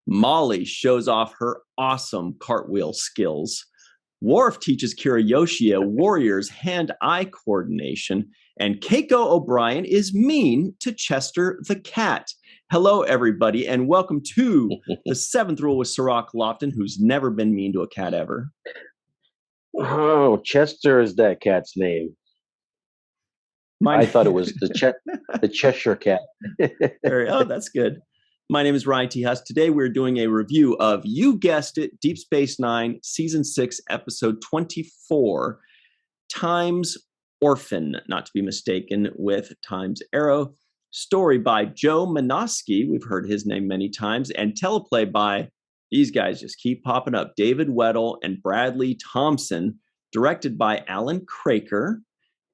Molly shows off her awesome cartwheel skills. Worf teaches Kiriyoshi warrior's hand-eye coordination. And Keiko O'Brien is mean to Chester the cat. Hello, everybody, and welcome to the seventh rule with Cirroc Lofton, who's never been mean to a cat ever. Oh, Chester is that cat's name. I thought it was the Cheshire cat. Oh, that's good. My name is Ryan T. Husk. Today we're doing a review of, you guessed it, Deep Space Nine, Season 6, Episode 24, Times Orphan, not to be mistaken with Times Arrow. Story by Joe Menosky, we've heard his name many times, and teleplay by, these guys just keep popping up, David Weddle and Bradley Thompson, directed by Alan Craker,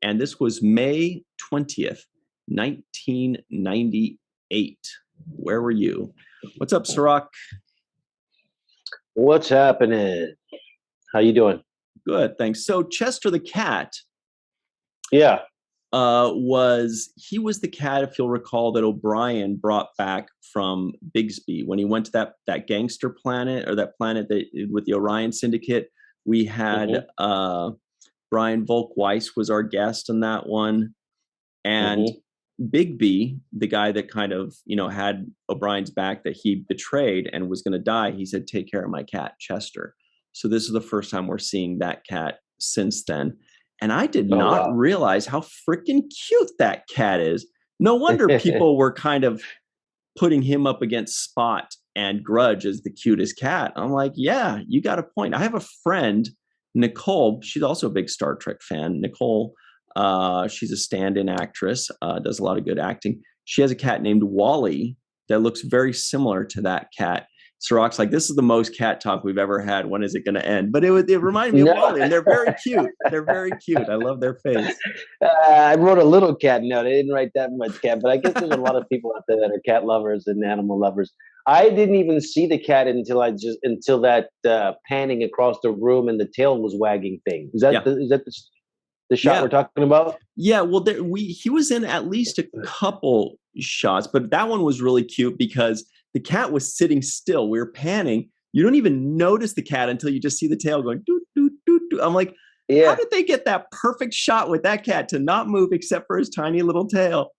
and this was May 20th, 1998. Where were you? What's up, Cirroc? What's happening? How you doing? Good, thanks. So Chester the cat, was the cat, if you'll recall, that O'Brien brought back from Bigsby when he went to that gangster planet, or that planet that with the Orion Syndicate. We had Brian Volk-Weiss was our guest on that one, and Bigby, the guy that kind of, had O'Brien's back that he betrayed and was going to die, he said, "Take care of my cat, Chester." So this is the first time we're seeing that cat since then. And I did not realize how freaking cute that cat is. No wonder people were kind of putting him up against Spot and Grudge as the cutest cat. I'm like, yeah, you got a point. I have a friend, Nicole. She's also a big Star Trek fan. Nicole, she's a stand-in actress, does a lot of good acting. She has a cat named Wally that looks very similar to that cat. Cirroc's like, this is the most cat talk we've ever had. When is it going to end? But it reminded me of Wally, and they're very cute. They're very cute. I love their face. I wrote a little cat note. I didn't write that much cat, but I guess there's a lot of people out there that are cat lovers and animal lovers. I didn't even see the cat until that panning across the room and the tail was wagging thing. Is that the shot we're talking about? Yeah. Well, he was in at least a couple shots, but that one was really cute because the cat was sitting still. We were panning. You don't even notice the cat until you just see the tail going doot, doot, doot, doot. I'm like, how did they get that perfect shot with that cat to not move except for his tiny little tail?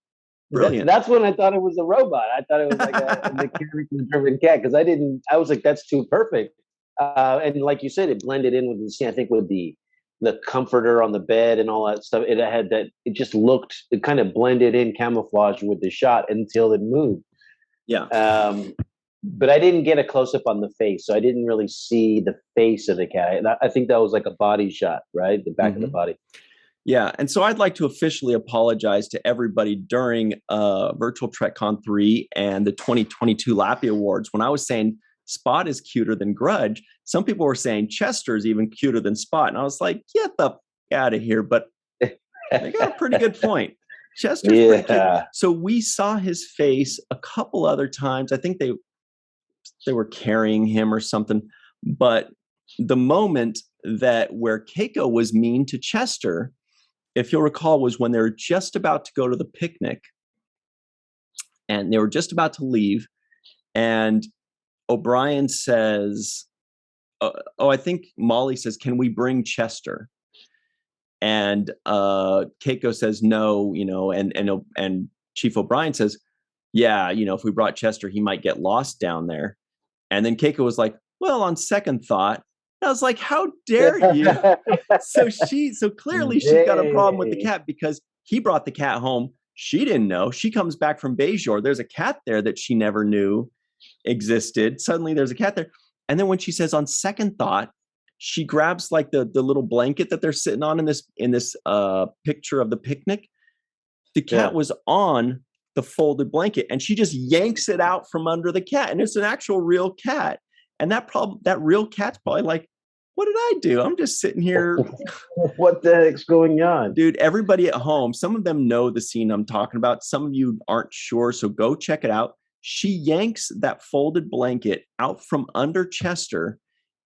Brilliant. That's when I thought it was a robot. I thought it was like a mechanical-driven cat because I was like, that's too perfect. And like you said, it blended in with the scene. I think with the comforter on the bed and all that stuff. It kind of blended in camouflage with the shot until it moved. Yeah. But I didn't get a close up on the face, so I didn't really see the face of the cat. I think that was like a body shot, right? The back of the body. Yeah. And so I'd like to officially apologize to everybody during Virtual TrekCon 3 and the 2022 Lappy Awards. When I was saying Spot is cuter than Grudge, some people were saying Chester's even cuter than Spot. And I was like, get the out of here. But they got a pretty good point. Chester's pretty cute. So we saw his face a couple other times. I think they were carrying him or something. But the moment where Keiko was mean to Chester, if you'll recall, was when they were just about to go to the picnic. And they were just about to leave. And O'Brien says, I think Molly says, "Can we bring Chester?" And Keiko says no, and Chief O'Brien says, "Yeah, if we brought Chester, he might get lost down there." And then Keiko was like, "Well, on second thought," I was like, "How dare you?" So clearly she's got a problem with the cat because he brought the cat home. She didn't know. She comes back from Bajor. There's a cat there that she never knew existed. Suddenly there's a cat there. And then when she says on second thought, she grabs like the little blanket that they're sitting on in this picture of the picnic. The cat was on the folded blanket and she just yanks it out from under the cat. And it's an actual real cat. And that real cat's probably like, what did I do? I'm just sitting here. What the heck's going on? Dude, everybody at home, some of them know the scene I'm talking about. Some of you aren't sure. So go check it out. She yanks that folded blanket out from under Chester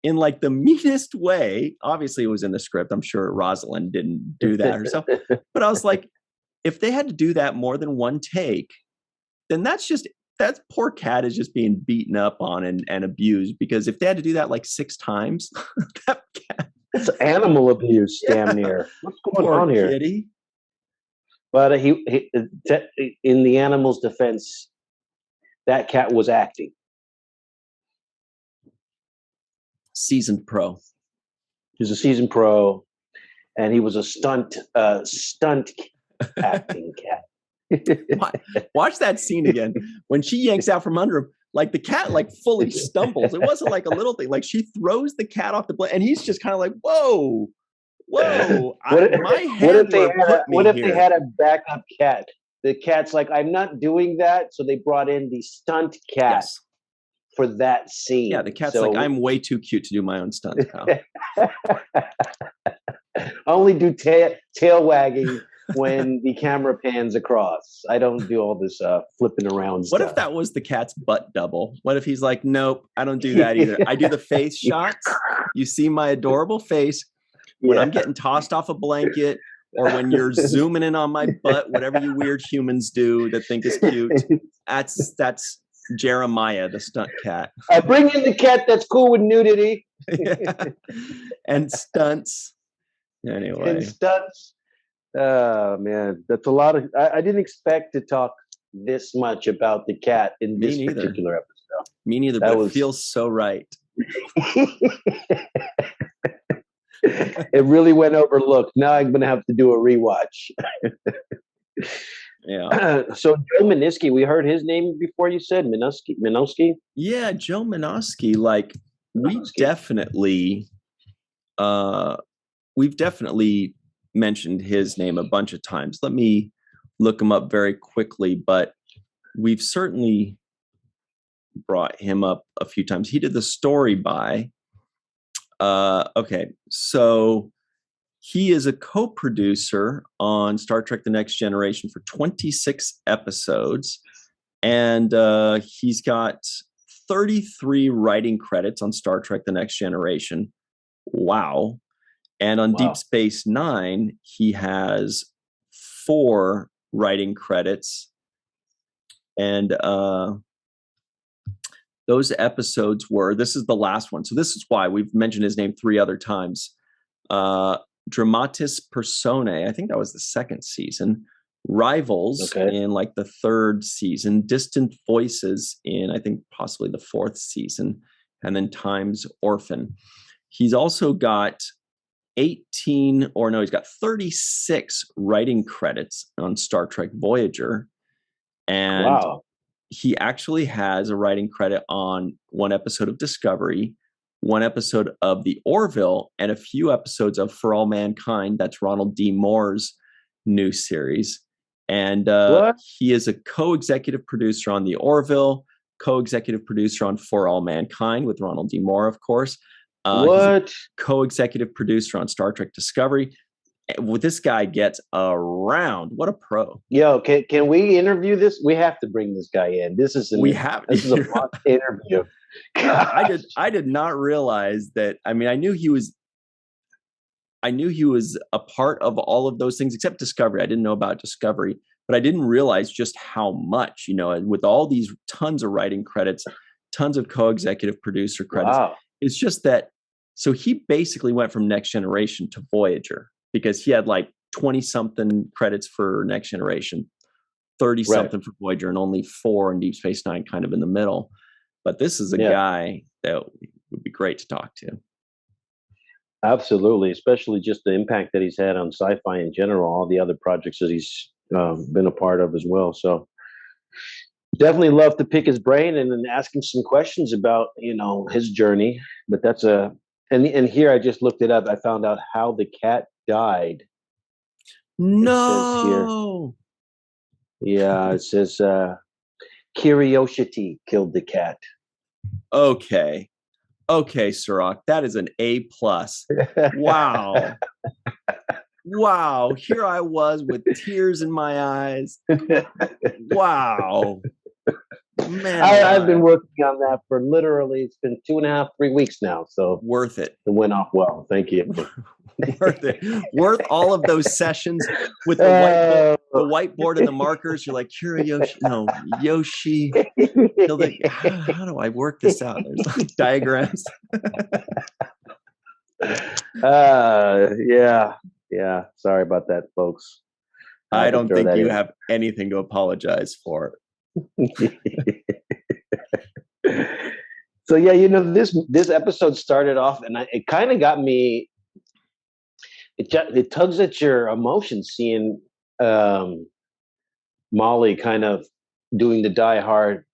in like the meanest way. Obviously, it was in the script. I'm sure Rosalind didn't do that herself. But I was like, if they had to do that more than one take, then that's just that poor cat is just being beaten up on and abused, because if they had to do that like 6 times, that cat. It's animal abuse, damn near. What's going Poor on here? kitty. But he, in the animal's defense, that cat was acting. Seasoned pro. He's a seasoned pro, and he was a stunt acting cat. Watch that scene again. When she yanks out from under him, like the cat like fully stumbles. It wasn't like a little thing. Like she throws the cat off the blanket, and he's just kind of like, whoa. My handler what if they had a backup cat? The cat's like, I'm not doing that. So they brought in the stunt cat for that scene. Yeah, the cat's like, I'm way too cute to do my own stunts, pal. Only do tail wagging when the camera pans across. I don't do all this flipping around stuff. What if that was the cat's butt double? What if he's like, nope, I don't do that either. I do the face shots. You see my adorable face when I'm getting tossed off a blanket, or when you're zooming in on my butt, whatever you weird humans do that think is cute. That's Jeremiah, the stunt cat. I bring in the cat that's cool with nudity. And stunts. Anyway. And stunts. Oh, man. That's a lot of... I didn't expect to talk this much about the cat in this particular episode. Me neither, but it feels so right. It really went overlooked. Now I'm going to have to do a rewatch. Yeah. So Joe Minosky, we heard his name before. You said Minosky. Yeah, Joe Minosky. Like we've definitely mentioned his name a bunch of times. Let me look him up very quickly, but we've certainly brought him up a few times. He did the story by. Okay, so he is a co-producer on Star Trek The Next Generation for 26 episodes, and he's got 33 writing credits on Star Trek The Next Generation. Wow. And on Deep Space Nine, he has 4 writing credits. And those episodes were, this is the last one. So this is why we've mentioned his name 3 other times. Dramatis Personae, I think that was the 2nd season. Rivals in like the 3rd season. Distant Voices in, I think, possibly the 4th season. And then Times Orphan. He's also got he's got 36 writing credits on Star Trek Voyager. And he actually has a writing credit on 1 episode of Discovery, 1 episode of The Orville, and a few episodes of For All Mankind. That's Ronald D. Moore's new series. And he is a co-executive producer on The Orville, co-executive producer on For All Mankind with Ronald D. Moore, of course. He's a co-executive producer on Star Trek Discovery. This guy gets around. What a pro! Yo, can we interview this? We have to bring this guy in. This is a mock interview. I did not realize that. I mean, I knew he was a part of all of those things except Discovery. I didn't know about Discovery, but I didn't realize just how much. With all these tons of writing credits, tons of co-executive producer credits. Wow. It's just that. So he basically went from Next Generation to Voyager, because he had like 20-something credits for Next Generation, 30-something for Voyager, and only 4 in Deep Space Nine, kind of in the middle. But this is a guy that would be great to talk to. Absolutely, especially just the impact that he's had on sci-fi in general, all the other projects that he's been a part of as well. So definitely love to pick his brain and then ask him some questions about, his journey. But that's and here I just looked it up. I found out how the cat died. No. It says curiosity killed the cat. Okay, Cirroc, that is an A+. Wow. Wow. Here I was with tears in my eyes. Wow. Man, I've been working on that for literally, it's been 2.5, 3 weeks now. So worth it. it went off well. Thank you. Worth it. Worth all of those sessions with the whiteboard and the markers. You're like, Kira Yoshi, no, Yoshi. How do I work this out? There's like diagrams. Yeah. Sorry about that, folks. I don't think you have anything to apologize for. So yeah, this episode started off, and it kind of got me. It tugs at your emotions seeing Molly kind of doing the Die Hard,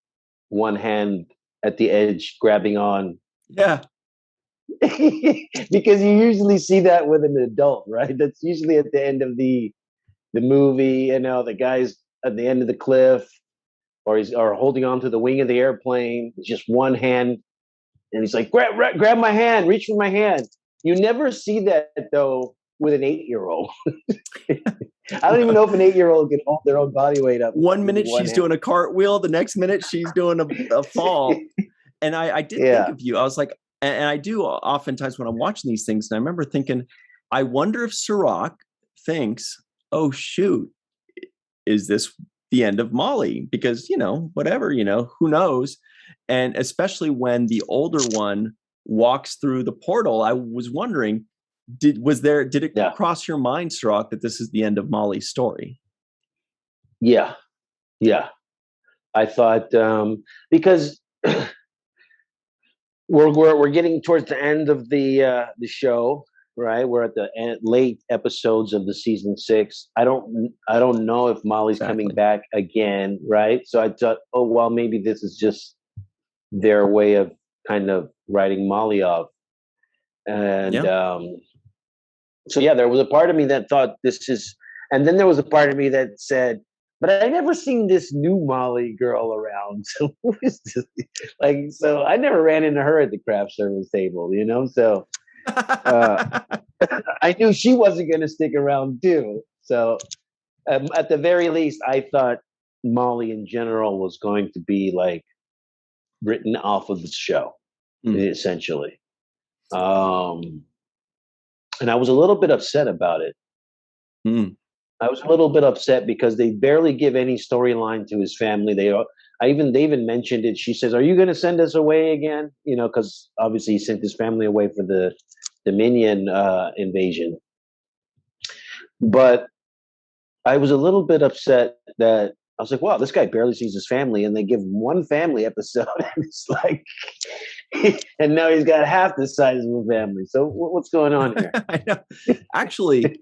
one hand at the edge, grabbing on. Yeah. Because you usually see that with an adult, right? That's usually at the end of the movie. The guy's at the end of the cliff, or he's holding on to the wing of the airplane. It's just one hand, and he's like, grab my hand, reach for my hand. You never see that though with an 8-year-old. I don't even know if an 8-year-old can hold their own body weight up. 1 minute she's doing a cartwheel, the next minute she's doing a fall. And I did think of you. I was like, and I do oftentimes when I'm watching these things, and I remember thinking, I wonder if Cirroc thinks, oh shoot, is this the end of Molly? Because, whatever, who knows? And especially when the older one walks through the portal, I was wondering, did it cross your mind, Cirroc, that this is the end of Molly's story? Yeah. I thought because we're getting towards the end of the show, right? We're at the late episodes of the season 6. I don't know if Molly's coming back again, right? So I thought, oh well, maybe this is just their way of kind of writing Molly off, and so yeah, there was a part of me that thought this is, and then there was a part of me that said, but I never seen this new Molly girl around. So who is this? So I never ran into her at the craft service table, So I knew she wasn't going to stick around too. So at the very least, I thought Molly in general was going to be like written off of the show, essentially. And I was a little bit upset about it. I was a little bit upset because they barely give any storyline to his family. They even mentioned it. She says, "Are you going to send us away again?" Because obviously he sent his family away for the Dominion invasion. But I was a little bit upset that I was like, "Wow, this guy barely sees his family," and they give him one family episode, and it's like, and now he's got half the size of a family. So what's going on here? I know. Actually,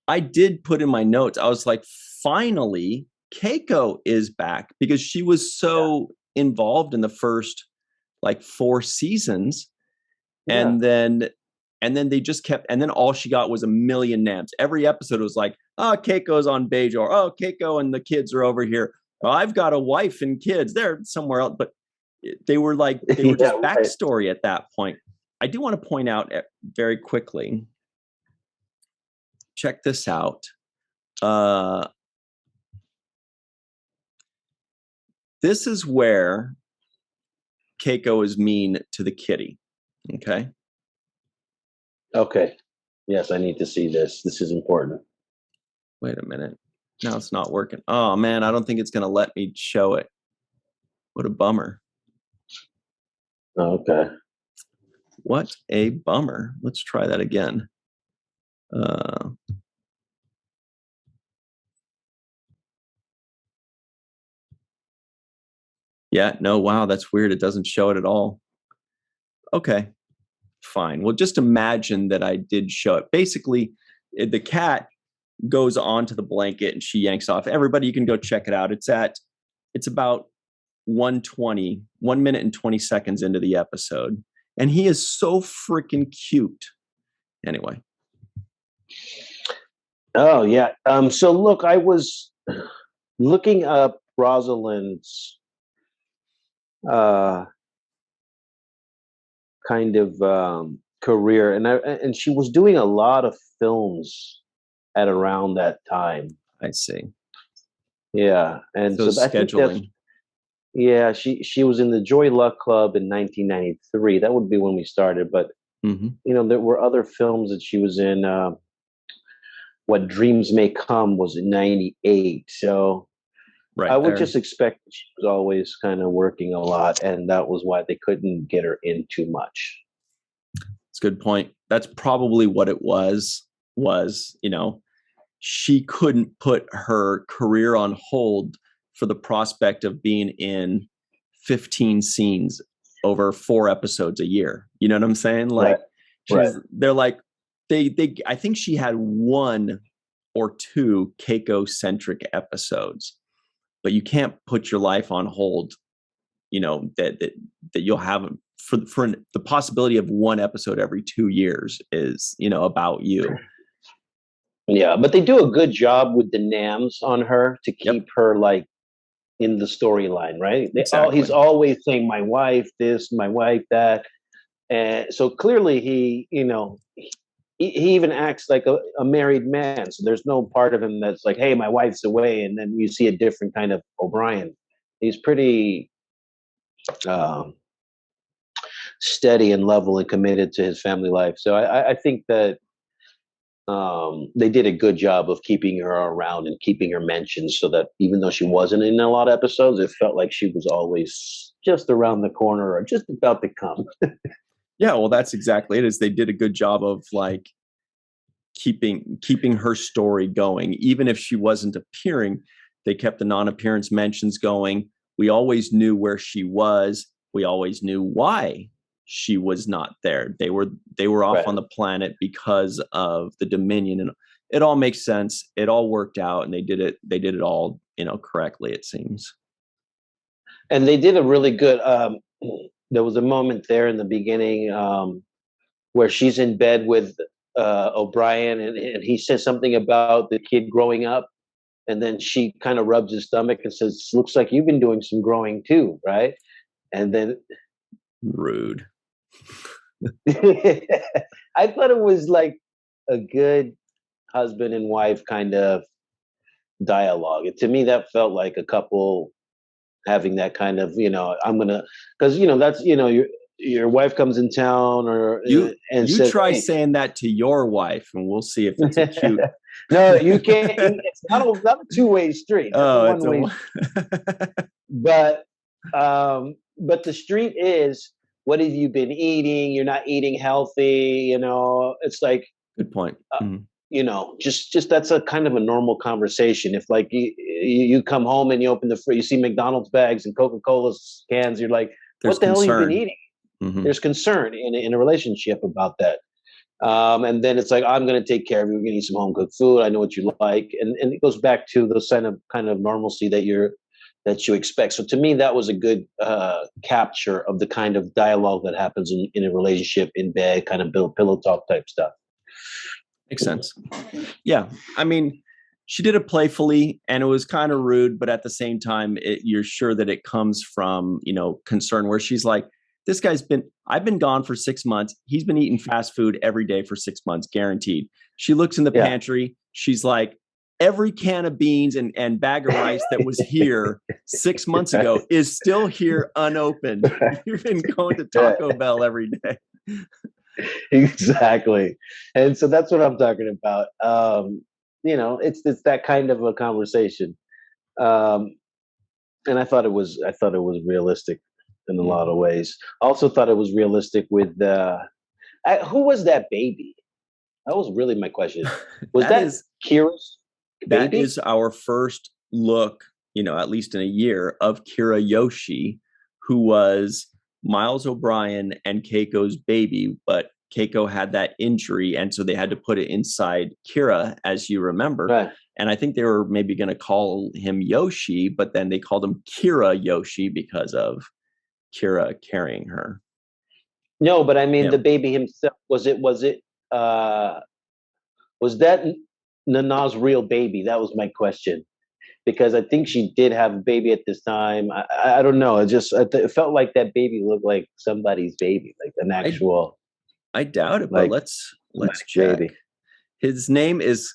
I did put in my notes, I was like, finally, Keiko is back, because she was so involved in the first 4 seasons. And then they just kept, and then all she got was a million names. Every episode was like, oh, Keiko's on Bajor. Oh, Keiko and the kids are over here. Oh, I've got a wife and kids. They're somewhere else. But they were just backstory at that point. I do want to point out very quickly. Check this out. This is where Keiko is mean to the kitty. Okay. Okay. Yes, I need to see this. This is important. Wait a minute. No, it's not working. Oh man, I don't think it's going to let me show it. What a bummer. Okay. What a bummer. Let's try that again. Yeah, no, wow, that's weird. It doesn't show it at all. Okay, fine. Well, just imagine that I did show it. Basically, the cat goes onto the blanket and she yanks off. Everybody, you can go check it out. It's about 1 minute and 20 seconds into the episode. And he is so freaking cute. Anyway. Oh, yeah. So look, I was looking up Rosalind's kind of career, and she was doing a lot of films at around that time. I see. Yeah, and so I think scheduling. Yeah, she was in the Joy Luck Club in 1993. That would be when we started. But Hmm. there were other films that she was in. What Dreams May Come was in '98. So I Right would there. just expect that she was always kind of working a lot, and that was why they couldn't get her in too much. It's a good point. That's probably what it was, she couldn't put her career on hold for the prospect of being in 15 scenes over 4 episodes a year. You know what I'm saying? Right. Like Right. they're like, I think she had one or two Keiko centric episodes, but you can't put your life on hold, that you'll have for the possibility of one episode every 2 years is, about you. Yeah, but they do a good job with the nams on her to Yep, keep her like in the storyline, right? He's exactly. always saying my wife this, my wife that. And so clearly he even acts like a married man. So there's no part of him that's like, hey, my wife's away, and then you see a different kind of O'Brien. He's pretty um, steady and level and committed to his family life. So I think that they did a good job of keeping her around and keeping her mentioned, so that even though she wasn't in a lot of episodes, it felt like she was always just around the corner or just about to come. Yeah, well, that's exactly it. Is they did a good job of like keeping her story going, even if she wasn't appearing. They kept the non-appearance mentions going. We always knew where she was. We always knew why she was not there. They were off Right. on the planet because of the Dominion, and it all makes sense. It all worked out, and they did it all, correctly, it seems. And they did a really good. There was a moment there in the beginning where she's in bed with O'Brien, and he says something about the kid growing up, and then she kind of rubs his stomach and says, "Looks like you've been doing some growing too, right?" And then Rude. I thought it was like a good husband and wife kind of dialogue. To me, that felt like a couple having that kind of, I'm gonna, because that's your wife comes in town or You and you says, try hey, saying that to your wife, and we'll see if it's a cute. no, you can't. It's not a two-way street. That's a Oh, it's one-way. a. But but the street is, what have you been eating? You're not eating healthy. It's like, Good point. Mhm. just that's a kind of a normal conversation. If like you come home and you open the fridge, you see McDonald's bags and Coca-Cola cans, you're like, There's what the hell have you been concern. eating? Hmm. There's concern in a relationship about that. And then it's like, I'm going to take care of you. We're going to eat some home cooked food. I know what you like. And it goes back to the kind of normalcy that you expect. So to me, that was a good capture of the kind of dialogue that happens in a relationship in bed, kind of pillow talk type stuff. Makes sense. Yeah, I mean, she did it playfully, and it was kind of rude, but at the same time, you're sure that it comes from concern. Where she's like, "This I've been gone for 6 months. He's been eating fast food every day for 6 months, guaranteed." She looks in the Yeah. pantry. She's like, "Every can of beans and bag of rice that was here 6 months ago is still here unopened. You've been going to Taco Bell every day." Exactly. And so that's what I'm talking about. It's that kind of a conversation. Um, and I thought it was realistic in a lot of Mhm. ways. Also thought it was realistic with who was that baby? That was really my question. Was That that is Kira's that baby? is our first look, at least in a year, of Kira Yoshi, who was Miles O'Brien and Keiko's baby, but Keiko had that injury, and so they had to put it inside Kira, as you remember. Right. And I think they were maybe going to call him Yoshi, but then they called him Kira Yoshi because of Kira carrying her. No, but I mean Yeah. the baby himself. Uh was that Nana's real baby? That was my question. Because I think she did have a baby at this time. I don't know. It felt like that baby looked like somebody's baby, like an I actual I doubt it, but like let's check. baby. His name is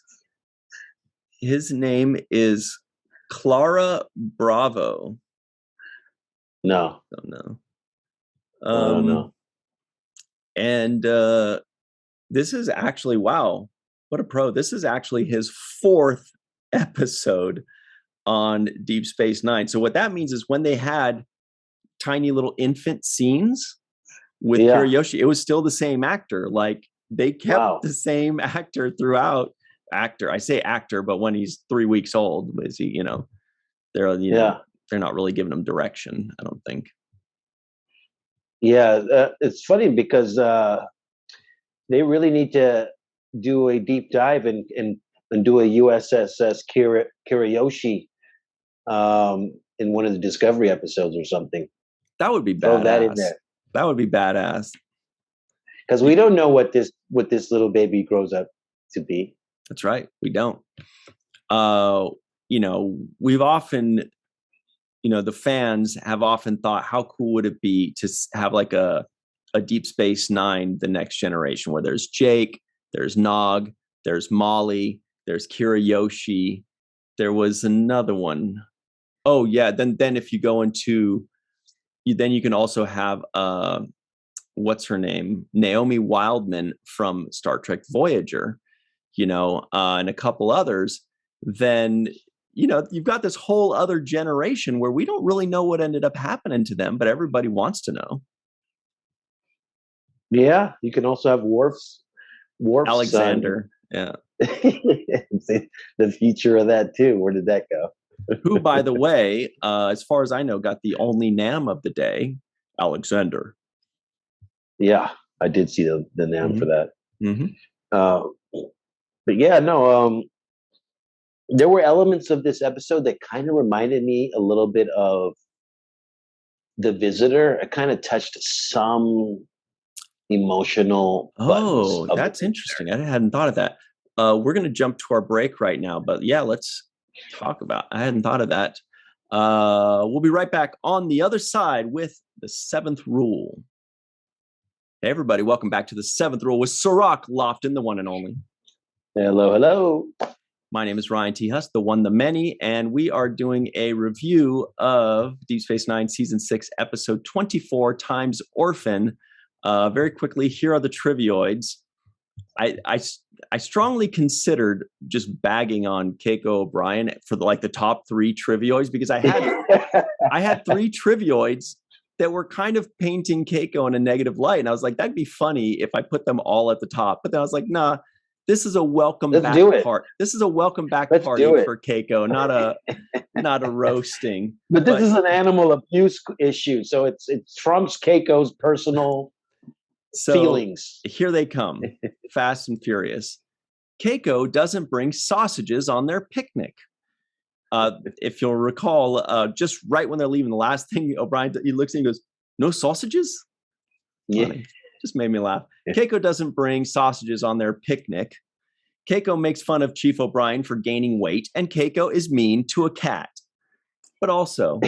his name is Clara Bravo. No. Don't know. I don't know. And this is actually, wow, what a pro. This is actually his 4th episode on Deep Space Nine. So what that means is when they had tiny little infant scenes with Kiriyoshi, it was still the same actor. Like they kept the same actor throughout. I say actor, but when he's 3 weeks old, is he, they're, they're not really giving him direction, I don't think. Yeah, it's funny because they really need to do a deep dive and do a USSS Kiriyoshi in one of the Discovery episodes or something. That would be badass. Throw that in there. That would be badass. Because we don't know what this little baby grows up to be. That's right. We don't. We've often, the fans have often thought, how cool would it be to have like a Deep Space Nine, the next generation, where there's Jake, there's Nog, there's Molly, there's Kiriyoshi. There was another one. Oh yeah. Then if you go into, then you can also have, what's her name? Naomi Wildman from Star Trek Voyager, and a couple others. Then, you've got this whole other generation where we don't really know what ended up happening to them, but everybody wants to know. Yeah, you can also have Worf's Alexander. Son. Yeah. The future of that too. Where did that go? Who, by the way, as far as I know, got the only NAM of the day, Alexander. Yeah, I did see the NAM for that. Mm-hmm. But yeah, no, there were elements of this episode that kind of reminded me a little bit of The Visitor. It kind of touched some emotional buttons. Oh, that's interesting. I hadn't thought of that. We're going to jump to our break right now, but yeah, let's talk about. I hadn't thought of that. We'll be right back on the other side with the 7th rule. Hey, everybody, welcome back to the 7th rule with Cirroc, Lofton, the one and only. Hello, hello. My name is Ryan T. Husk, the one, the many, and we are doing a review of Deep Space Nine Season 6, Episode 24, times Orphan. Very quickly, here are the trivioids. I strongly considered just bagging on Keiko O'Brien for the top 3 trivioids, because I had 3 trivioids that were kind of painting Keiko in a negative light, and I was like, that'd be funny if I put them all at the top. But then I was like, nah. This is a welcome back part. This is a welcome back party for Keiko, not a roasting. But this is an animal abuse issue, so it trumps Keiko's personal feelings. Here they come, fast and furious. Keiko doesn't bring sausages on their picnic. If you'll recall, just right when they're leaving, the last thing O'Brien, he looks and he goes, "No sausages?" Yeah. Funny. Just made me laugh. Keiko doesn't bring sausages on their picnic. Keiko makes fun of Chief O'Brien for gaining weight, and Keiko is mean to a cat. But also,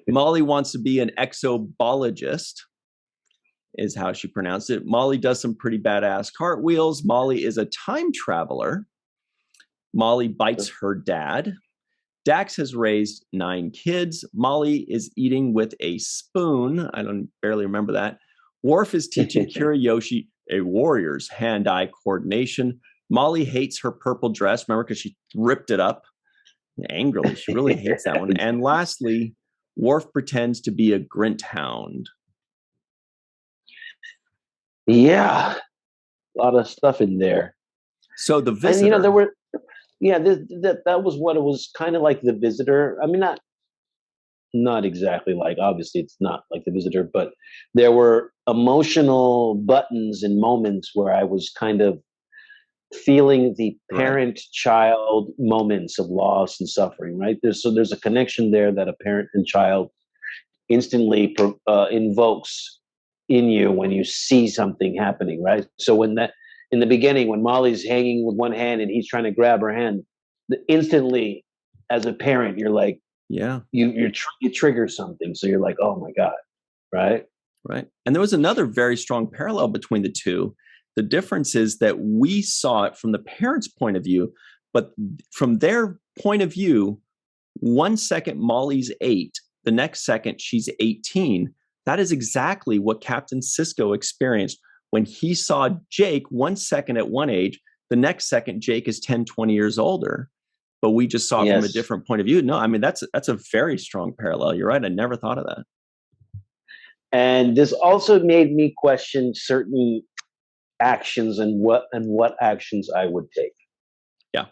Molly wants to be an exobologist, is how she pronounced it. Molly does some pretty badass cartwheels. Molly is a time traveler. Molly bites her dad. Dax has raised 9 kids. Molly is eating with a spoon. I barely remember that. Worf is teaching Kiriyoshi a warrior's hand-eye coordination. Molly hates her purple dress. Remember, because she ripped it up angrily. She really hates that one. And lastly, Worf pretends to be a Grint hound. Yeah, a lot of stuff in there. So the Visitor. And, there were, that was what it was kind of like The Visitor. I mean, not exactly like, obviously it's not like The Visitor, but there were emotional buttons and moments where I was kind of feeling the parent-child moments of loss and suffering, right? There's a connection there that a parent and child instantly invokes in you when you see something happening, right? So in the beginning, when Molly's hanging with one hand and he's trying to grab her hand, instantly as a parent, you're like, yeah, you trigger something. So you're like, oh my God. Right. And there was another very strong parallel between the two. The difference is that we saw it from the parents' point of view, but from their point of view, 1 second Molly's 8 The next second, she's 18. That is exactly what Captain Sisko experienced when he saw Jake 1 second at one age. The next second, Jake is 10, 20 years older. But we just saw it from a different point of view. No, I mean, that's a very strong parallel. You're right. I never thought of that. And this also made me question certain actions and what actions I would take. Yeah.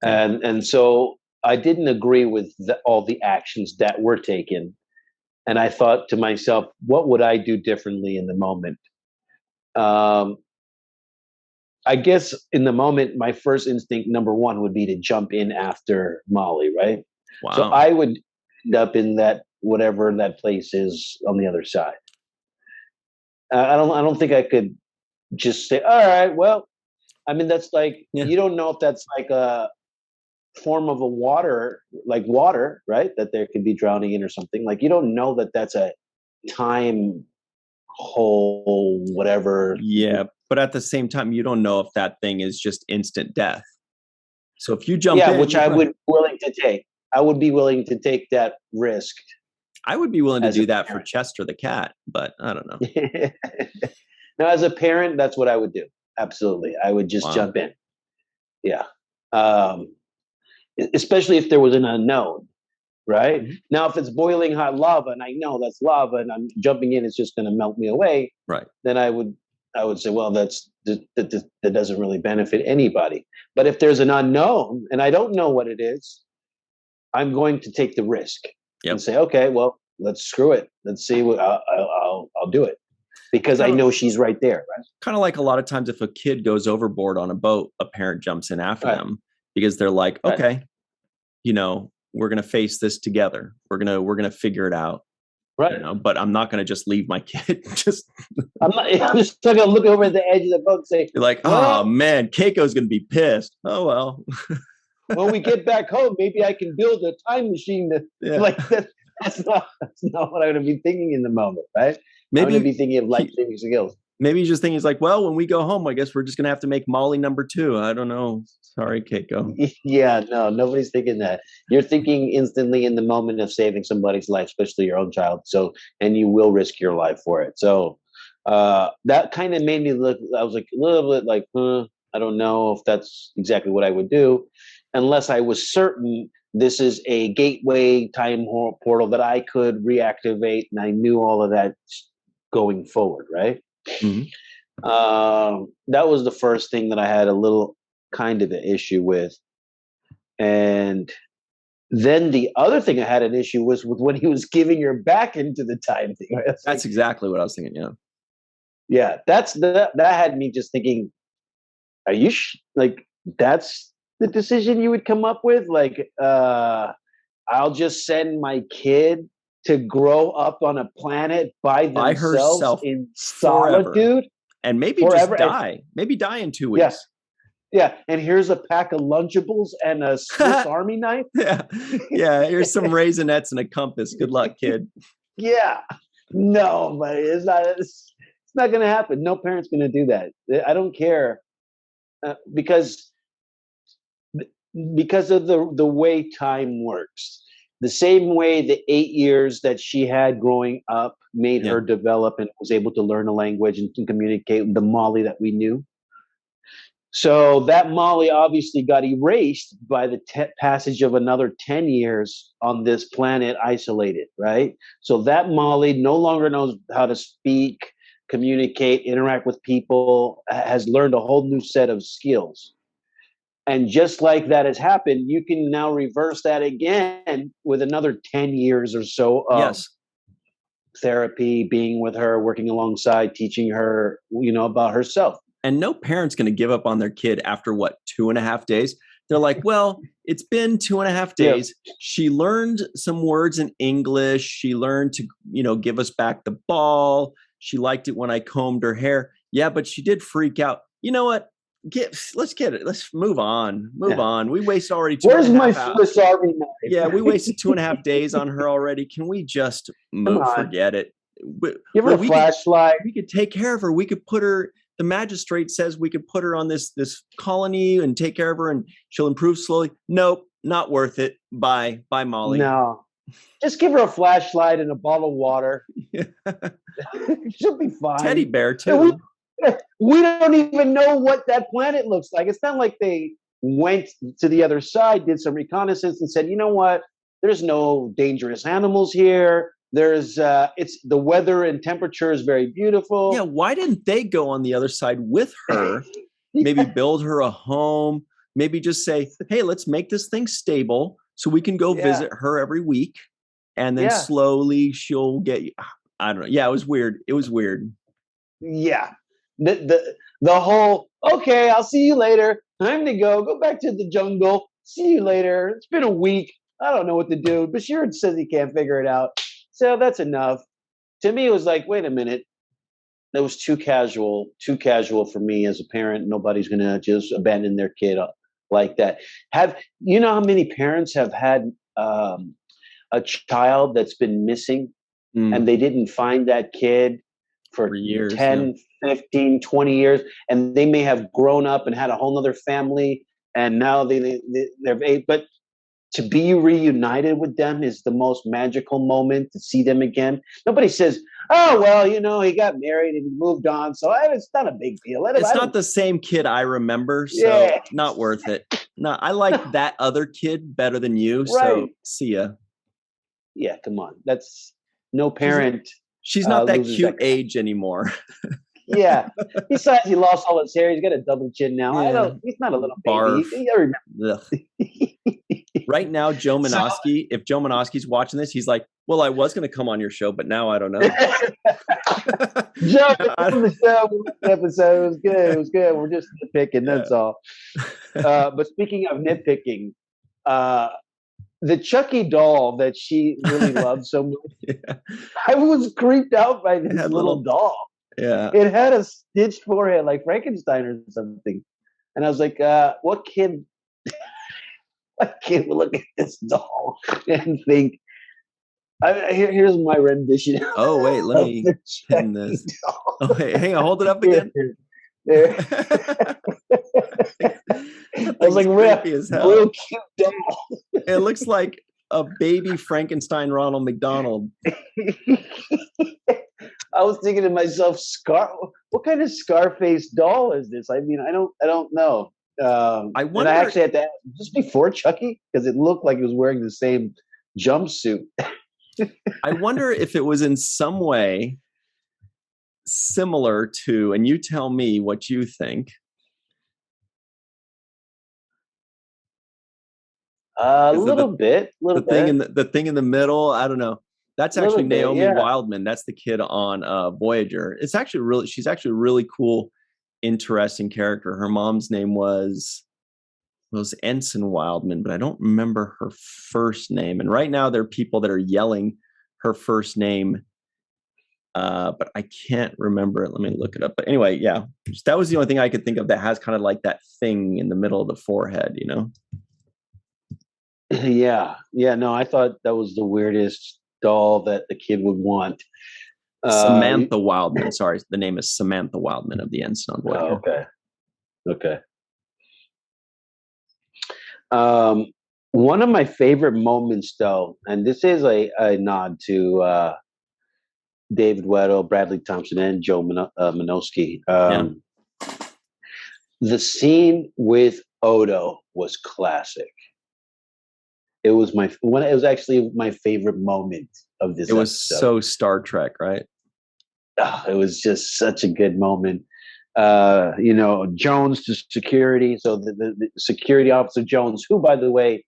And so I didn't agree with all the actions that were taken. And I thought to myself, what would I do differently in the moment? I guess in the moment, my first instinct, number one, would be to jump in after Molly, right? Wow. So I would end up in that, whatever that place is on the other side. I don't think I could just say, all right, well, I mean, that's like, you don't know if that's like a form of a water, right? That there could be drowning in or something. Like, you don't know that that's a time hole, whatever. Yeah. But at the same time, you don't know if that thing is just instant death. So if you jump in, which I would be willing to take. I would be willing to take that risk. I would be willing to do that for Chester the cat, but I don't know. No, as a parent, that's what I would do. Absolutely. I would just jump in. Yeah. Especially if there was an unknown, right? Mm-hmm. Now, if it's boiling hot lava and I know that's lava and I'm jumping in, it's just going to melt me away. Right. Then I would say, well, that doesn't really benefit anybody. But if there's an unknown and I don't know what it is, I'm going to take the risk and say, okay, well, let's screw it. Let's see what I'll do it because I know she's right there. Right. Kind of like a lot of times if a kid goes overboard on a boat, a parent jumps in after them because they're like, okay, we're going to face this together. We're going to figure it out. Right. But I'm not going to just leave my kid. I'm just going to look over at the edge of the boat and say, you're like, oh man, Keiko's going to be pissed. Oh, well. When we get back home, maybe I can build a time machine that's not what I'm going to be thinking in the moment. Right. Maybe I'm going to be thinking of life-saving skills. Maybe he's just thinking, he's like, well, when we go home, I guess we're just going to have to make Molly number 2. I don't know. Sorry, Keiko. Yeah, no, nobody's thinking that. You're thinking instantly in the moment of saving somebody's life, especially your own child. So, and you will risk your life for it. So that kind of made me look, I was like a little bit like, I don't know if that's exactly what I would do unless I was certain this is a gateway time portal that I could reactivate. And I knew all of that going forward. Right. Mm-hmm. That was the first thing that I had a little kind of an issue with. And then the other thing I had an issue was with when he was giving her back into the time thing. Right? That's exactly what I was thinking. Yeah. Yeah. That had me just thinking, are you like, that's the decision you would come up with? Like, I'll just send my kid to grow up on a planet by themselves in solitude and maybe forever. Just die. Maybe die in 2 weeks. Yeah. And here's a pack of Lunchables and a Swiss Army knife. Yeah. Here's some Raisinets and a compass. Good luck, kid. Yeah. No, but it's not going to happen. No parent's going to do that. I don't care because of the way time works. The same way the 8 years that she had growing up made her develop and was able to learn a language and to communicate with the Molly that we knew. So that Molly obviously got erased by the passage of another 10 years on this planet isolated, right? So that Molly no longer knows how to speak, communicate, interact with people, has learned a whole new set of skills. And just like that has happened, you can now reverse that again with another 10 years or so of therapy, being with her, working alongside, teaching her, about herself. And no parent's going to give up on their kid after 2.5 days. They're like, well, it's been 2.5 days. Yeah. She learned some words in English. She learned to, give us back the ball. She liked it when I combed her hair. Yeah, but she did freak out. You know what? Let's get it. Let's move on. Move on. We wasted already 2.5 Where's my Swiss Army knife? Yeah, we wasted 2.5 days on her already. Can we just forget it? Give her a flashlight. We could take care of her. We could put her. The magistrate says we could put her on this colony and take care of her, and she'll improve slowly. Nope, not worth it. Bye, Molly. No, Just give her a flashlight and a bottle of water. Yeah. She'll be fine. Teddy bear too. We don't even know what that planet looks like. It's not like they went to the other side, did some reconnaissance, and said, you know what? There's no dangerous animals here. There's it's the weather and temperature is very beautiful. Yeah, why didn't they go on the other side with her? Maybe build her a home. Maybe just say, hey, let's make this thing stable so we can go visit her every week. And then slowly she'll get, I don't know. Yeah, it was weird. It was weird. Yeah. The whole, okay, I'll see you later. Time to go. Go back to the jungle. See you later. It's been a week. I don't know what to do. Bashir says he can't figure it out. So that's enough. To me, it was like, wait a minute. That was too casual for me as a parent. Nobody's going to just abandon their kid like that. You know how many parents have had a child that's been missing and they didn't find that kid for years, 10, 15, 20 years, and they may have grown up and had a whole other family, and now they're but to be reunited with them is the most magical moment, to see them again. Nobody says, oh, well, you know, he got married and he moved on, so it's not a big deal. It's not the same kid I remember, so not worth it. No, I like that other kid better than you, so see ya. Yeah, come on. That's no parent. She's not that cute age anymore. Yeah. Besides, he lost all his hair. He's got a double chin now. He's not a little baby. Right now, Joe Manoski, if Joe Manoski's watching this, he's like, well, I was going to come on your show, but now I don't know. Joe, the show episode was good. It was good. We're just nitpicking. That's all. But speaking of nitpicking, the Chucky doll that she really loved so much, I was creeped out by this little doll. Yeah. It had a stitched forehead like Frankenstein or something. And I was like, what kid will look at this doll and think, here's my rendition. Oh, wait, let me pin this. Oh, hey, hang on, hold it up again. There. I was like, real cute doll. It looks like a baby Frankenstein Ronald McDonald. I was thinking to myself, what kind of Scarface doll is this? I mean, I don't know. I wonder. And I actually had to ask, just before Chucky, because it looked like he was wearing the same jumpsuit. I wonder if it was in some way similar to, and you tell me what you think. A little bit. The thing in the middle, I don't know. That's actually Naomi Wildman. That's the kid on Voyager. She's actually a really cool, interesting character. Her mom's name was Ensign Wildman, but I don't remember her first name. And right now there are people that are yelling her first name, but I can't remember it. Let me look it up. But anyway, yeah, that was the only thing I could think of that has kind of like that thing in the middle of the forehead, you know? Yeah. No, I thought that was the weirdest doll that the kid would want. Samantha Wildman. Sorry, the name is Samantha Wildman of the Ensign on Voyager. Okay. One of my favorite moments, though, and this is a nod to David Weddle, Bradley Thompson, and Joe Manoski. The scene with Odo was classic. It was actually my favorite moment of this. It was episode. So Star Trek, right? Oh, it was just such a good moment. Jones to security. So the security officer Jones, who, by the way,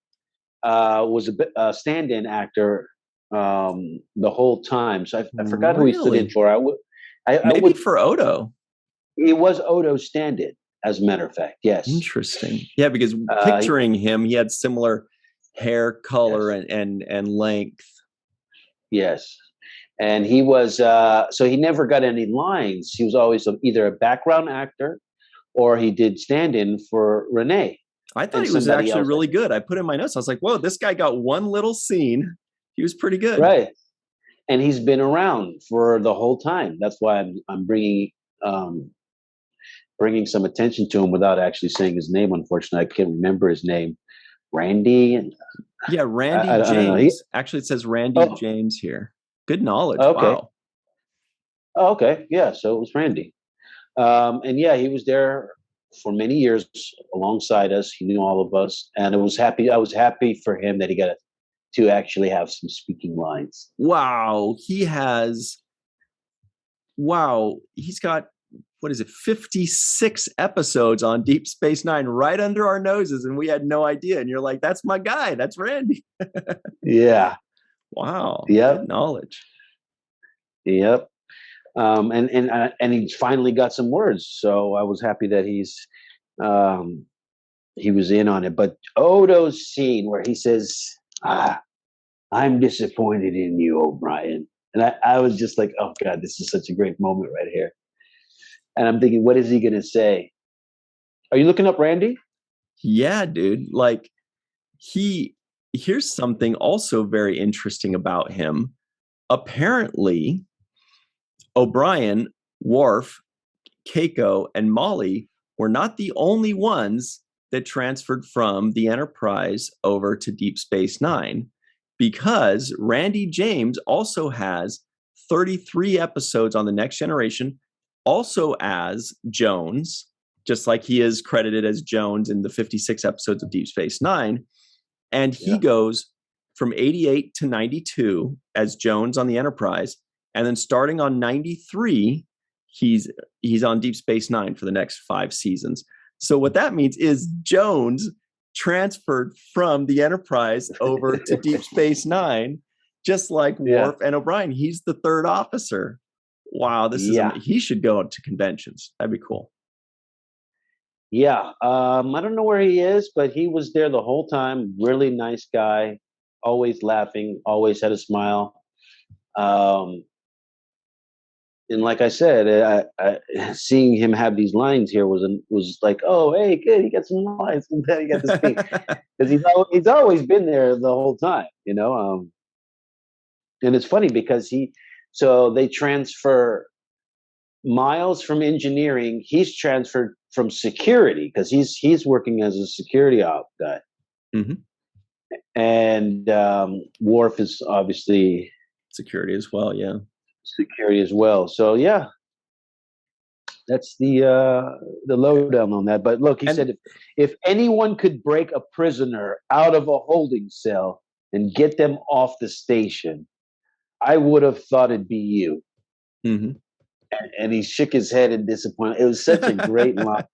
was a stand-in actor the whole time. So I forgot who he stood in for. Maybe for Odo. It was Odo's stand-in, as a matter of fact. Yes. Interesting. Yeah, because picturing him, he had similar hair color and length. Yes. And he was, so he never got any lines. He was always either a background actor or he did stand-in for Renee. I thought he was actually really good. I put in my notes. I was like, whoa, this guy got one little scene. He was pretty good. Right. And he's been around for the whole time. That's why I'm bringing some attention to him without actually saying his name. Unfortunately, I can't remember his name. Randy. And Yeah, Randy I don't know. James. Actually, it says Randy James here. Good knowledge. Okay. Wow. Oh, okay. Yeah. So it was Randy. And yeah, he was there for many years alongside us. He knew all of us, and I was happy for him that he got to actually have some speaking lines. Wow. He's got, what is it, 56 episodes on Deep Space Nine right under our noses, and we had no idea. And you're like, that's my guy. That's Randy. Yeah. Wow. Yep. Good knowledge. Yep. And he finally got some words, so I was happy that he was in on it. But Odo's scene where he says, "I'm disappointed in you, O'Brien," and I was just like, "Oh God, this is such a great moment right here." And I'm thinking, what is he going to say? Are you looking up Randy? Yeah, dude. Like, here's something also very interesting about him. Apparently, O'Brien, Worf, Keiko, and Molly were not the only ones that transferred from the Enterprise over to Deep Space Nine, because Randy James also has 33 episodes on The Next Generation, also as Jones, just like he is credited as Jones in the 56 episodes of Deep Space Nine. And he goes from 88 to 92 as Jones on the Enterprise. And then starting on 93, he's on Deep Space Nine for the next 5 seasons. So what that means is Jones transferred from the Enterprise over to Deep Space Nine, just like Worf and O'Brien. He's the third officer. Wow, this is he should go to conventions. That'd be cool. Yeah, I don't know where he is, but he was there the whole time. Really nice guy, always laughing, always had a smile. And like I said, seeing him have these lines here was like, oh, hey, good, he got some lines. He got to speak because he's always been there the whole time, you know. And it's funny because they transfer Miles from engineering. He's transferred from security because he's working as a security op guy. Mm-hmm. And Worf is obviously security as well. Yeah. Security as well. So yeah, that's the lowdown on that. But look, he said if anyone could break a prisoner out of a holding cell and get them off the station, I would have thought it'd be you. Mm-hmm. And he shook his head in disappointment. It was such a great line.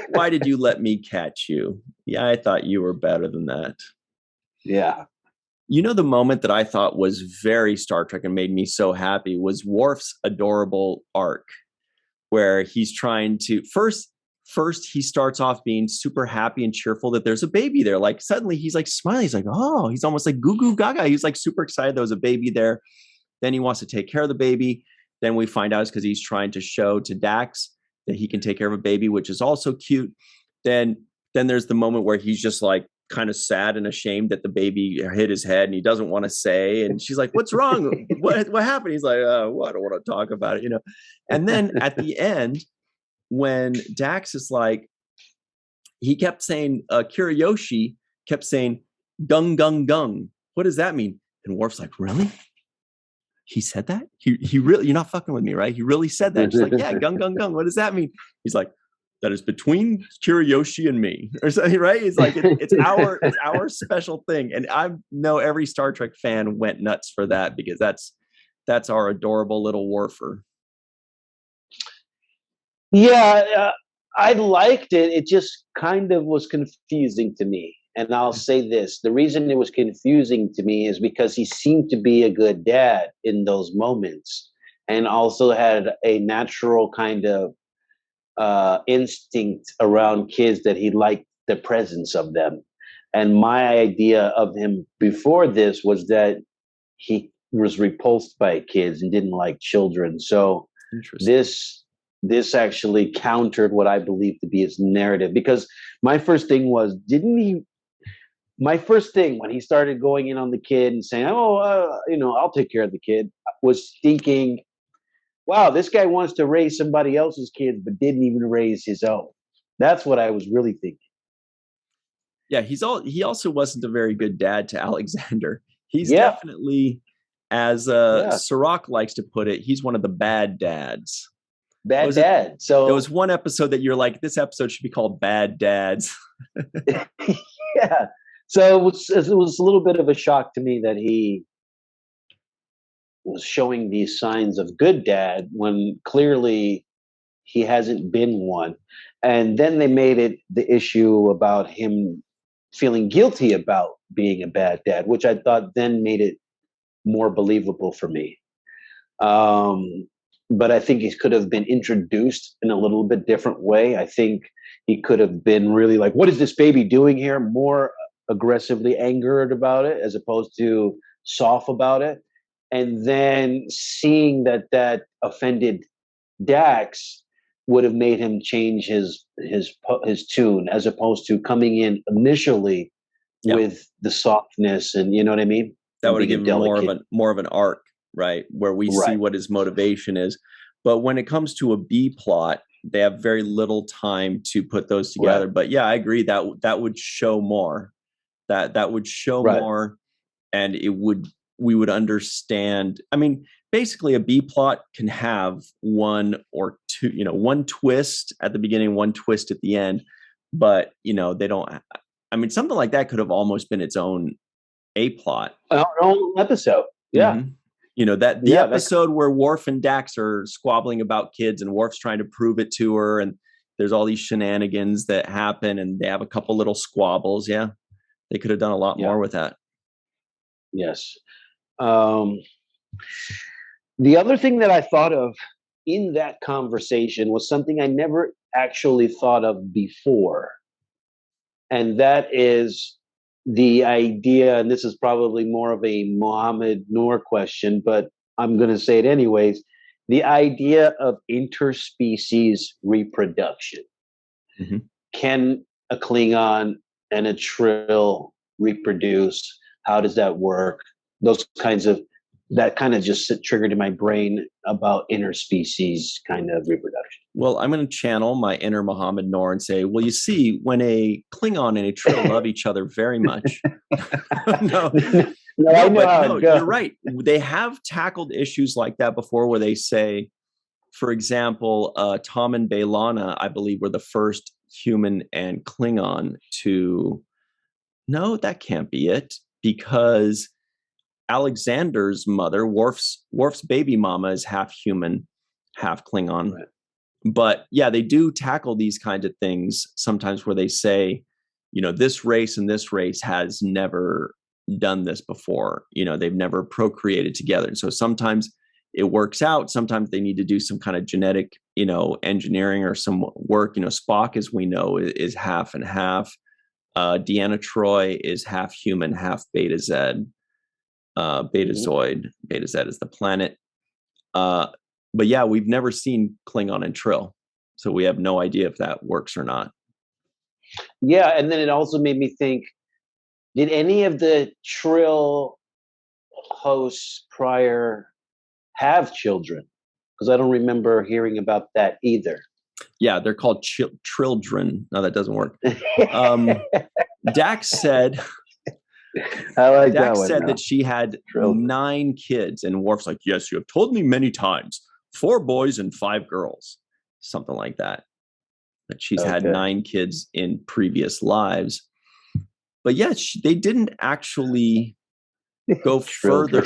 Why did you let me catch you? Yeah, I thought you were better than that. Yeah. You know, the moment that I thought was very Star Trek and made me so happy was Worf's adorable arc, where he's trying to first he starts off being super happy and cheerful that there's a baby there. Like suddenly he's like smiling. He's like, oh, he's almost like goo goo gaga. He's like super excited there was a baby there. Then he wants to take care of the baby. Then we find out it's because he's trying to show to Dax that he can take care of a baby, which is also cute. Then there's the moment where he's just like kind of sad and ashamed that the baby hit his head and he doesn't want to say. And she's like, what's wrong? What happened? He's like, well, I don't want to talk about it, you know? And then at the end, when Dax is like, he kept saying, Kiriyoshi kept saying, gung, gung, gung. What does that mean? And Worf's like, really? He said that? He really, you're not fucking with me, right? He really said that. She's like, yeah, gung, gung, gung. What does that mean? He's like, that is between Kiriyoshi and me, or something, right? It's like it's our special thing, and I know every Star Trek fan went nuts for that because that's our adorable little Worfer. Yeah, I liked it. It just kind of was confusing to me. And I'll say this, the reason it was confusing to me is because he seemed to be a good dad in those moments and also had a natural kind of instinct around kids that he liked the presence of them. And my idea of him before this was that he was repulsed by kids and didn't like children. So this actually countered what I believe to be his narrative, because my first thing was, my first thing when he started going in on the kid and saying, I'll take care of the kid, was thinking, wow, this guy wants to raise somebody else's kids, but didn't even raise his own. That's what I was really thinking. Yeah, he also wasn't a very good dad to Alexander. He's Yeah, definitely, as yeah, Cirroc likes to put it, he's one of the bad dads. bad Was it? dad. There So was one episode that you're like, this episode should be called Bad Dads. yeah, so it was a little bit of a shock to me that he was showing these signs of good dad when clearly he hasn't been one. And then they made it the issue about him feeling guilty about being a bad dad, which I thought then made it more believable for me. But I think he could have been introduced in a little bit different way. I think he could have been really like, what is this baby doing here? More aggressively angered about it as opposed to soft about it. And then seeing that offended Dax would have made him change his tune as opposed to coming in initially with the softness and you know what I mean? That And would have being a given delicate. more of an arc, right? Where we see Right. what his motivation is. But when it comes to a B plot, they have very little time to put those together. Right. But yeah, I agree that would show more. That would show Right. more, and we would understand. I mean, basically a B plot can have one or two, one twist at the beginning, one twist at the end, but they don't. I mean, something like that could have almost been its own A plot. An own episode. Yeah. Mm-hmm. That the episode where Worf and Dax are squabbling about kids and Worf's trying to prove it to her, and there's all these shenanigans that happen, and they have a couple little squabbles. Yeah, they could have done a lot more with that. Yes. The other thing that I thought of in that conversation was something I never actually thought of before. And that is the idea, and this is probably more of a Mohamed Noor question, but I'm going to say it anyways. The idea of interspecies reproduction. Mm-hmm. Can a Klingon and a Trill reproduce? How does that work? That kind of just triggered in my brain about interspecies kind of reproduction. Well, I'm going to channel my inner Mohamed Noor and say, well, you see, when a Klingon and a Trill love each other very much. No, you're right. They have tackled issues like that before where they say, for example, Tom and Baylana, I believe, were the first human and Klingon to... No, that can't be it, because Alexander's mother, Worf's baby mama, is half human, half Klingon. Right. But yeah, they do tackle these kinds of things sometimes where they say, this race and this race has never done this before. They've never procreated together. And so sometimes it works out. Sometimes they need to do some kind of genetic, engineering or some work. Spock, as we know, is half and half. Deanna Troi is half human, half Beta Z. Betazoid. Beta Z is the planet. But yeah, we've never seen Klingon and Trill, so we have no idea if that works or not. Yeah, and then it also made me think, did any of the Trill hosts prior have children? Because I don't remember hearing about that either. Yeah, they're called Trildren. No, that doesn't work. Dax said... Dax said that she had 9 kids, and Worf's like, yes, you have told me many times. 4 boys and 5 girls. Something like that. That she's had 9 kids in previous lives. But yeah, they didn't actually go further.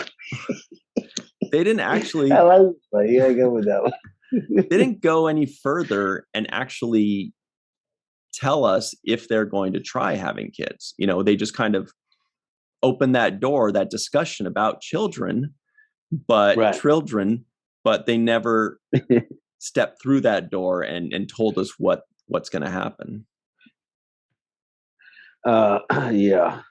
They didn't actually... I go with that one. They didn't go any further and actually tell us if they're going to try having kids. They just kind of open that door, that discussion about children, but children, but they never stepped through that door and told us what's going to happen. Yeah.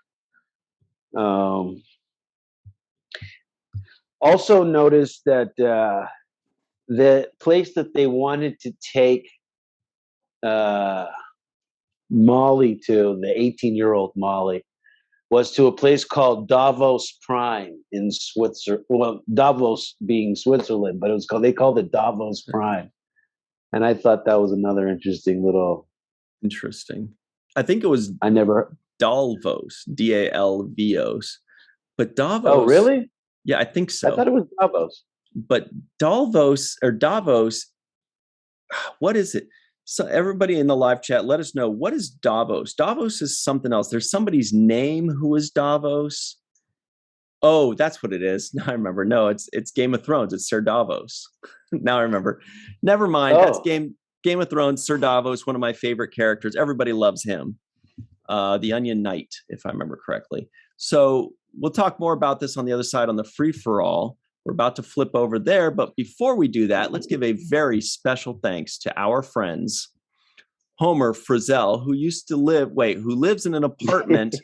Also noticed that the place that they wanted to take Molly to, the 18-year-old Molly, was to a place called Davos Prime in Switzerland. Well, Davos being Switzerland, but they called it Davos Prime. And I thought that was another interesting little... Interesting. I think it was... Dalvos, Dalvos. But Davos. Oh, really? Yeah, I think so. I thought it was Davos. But Davos, what is it? So everybody in the live chat, let us know, what is Davos? Davos is something else. There's somebody's name who is Davos. Oh, that's what it is. Now I remember. No, it's Game of Thrones. It's Sir Davos. Now I remember. Never mind. That's Game of Thrones. Sir Davos, one of my favorite characters. Everybody loves him. The Onion Knight, if I remember correctly. So we'll talk more about this on the other side on the free-for-all. We're about to flip over there, but before we do that, let's give a very special thanks to our friends, Homer Frizzell, who lives in an apartment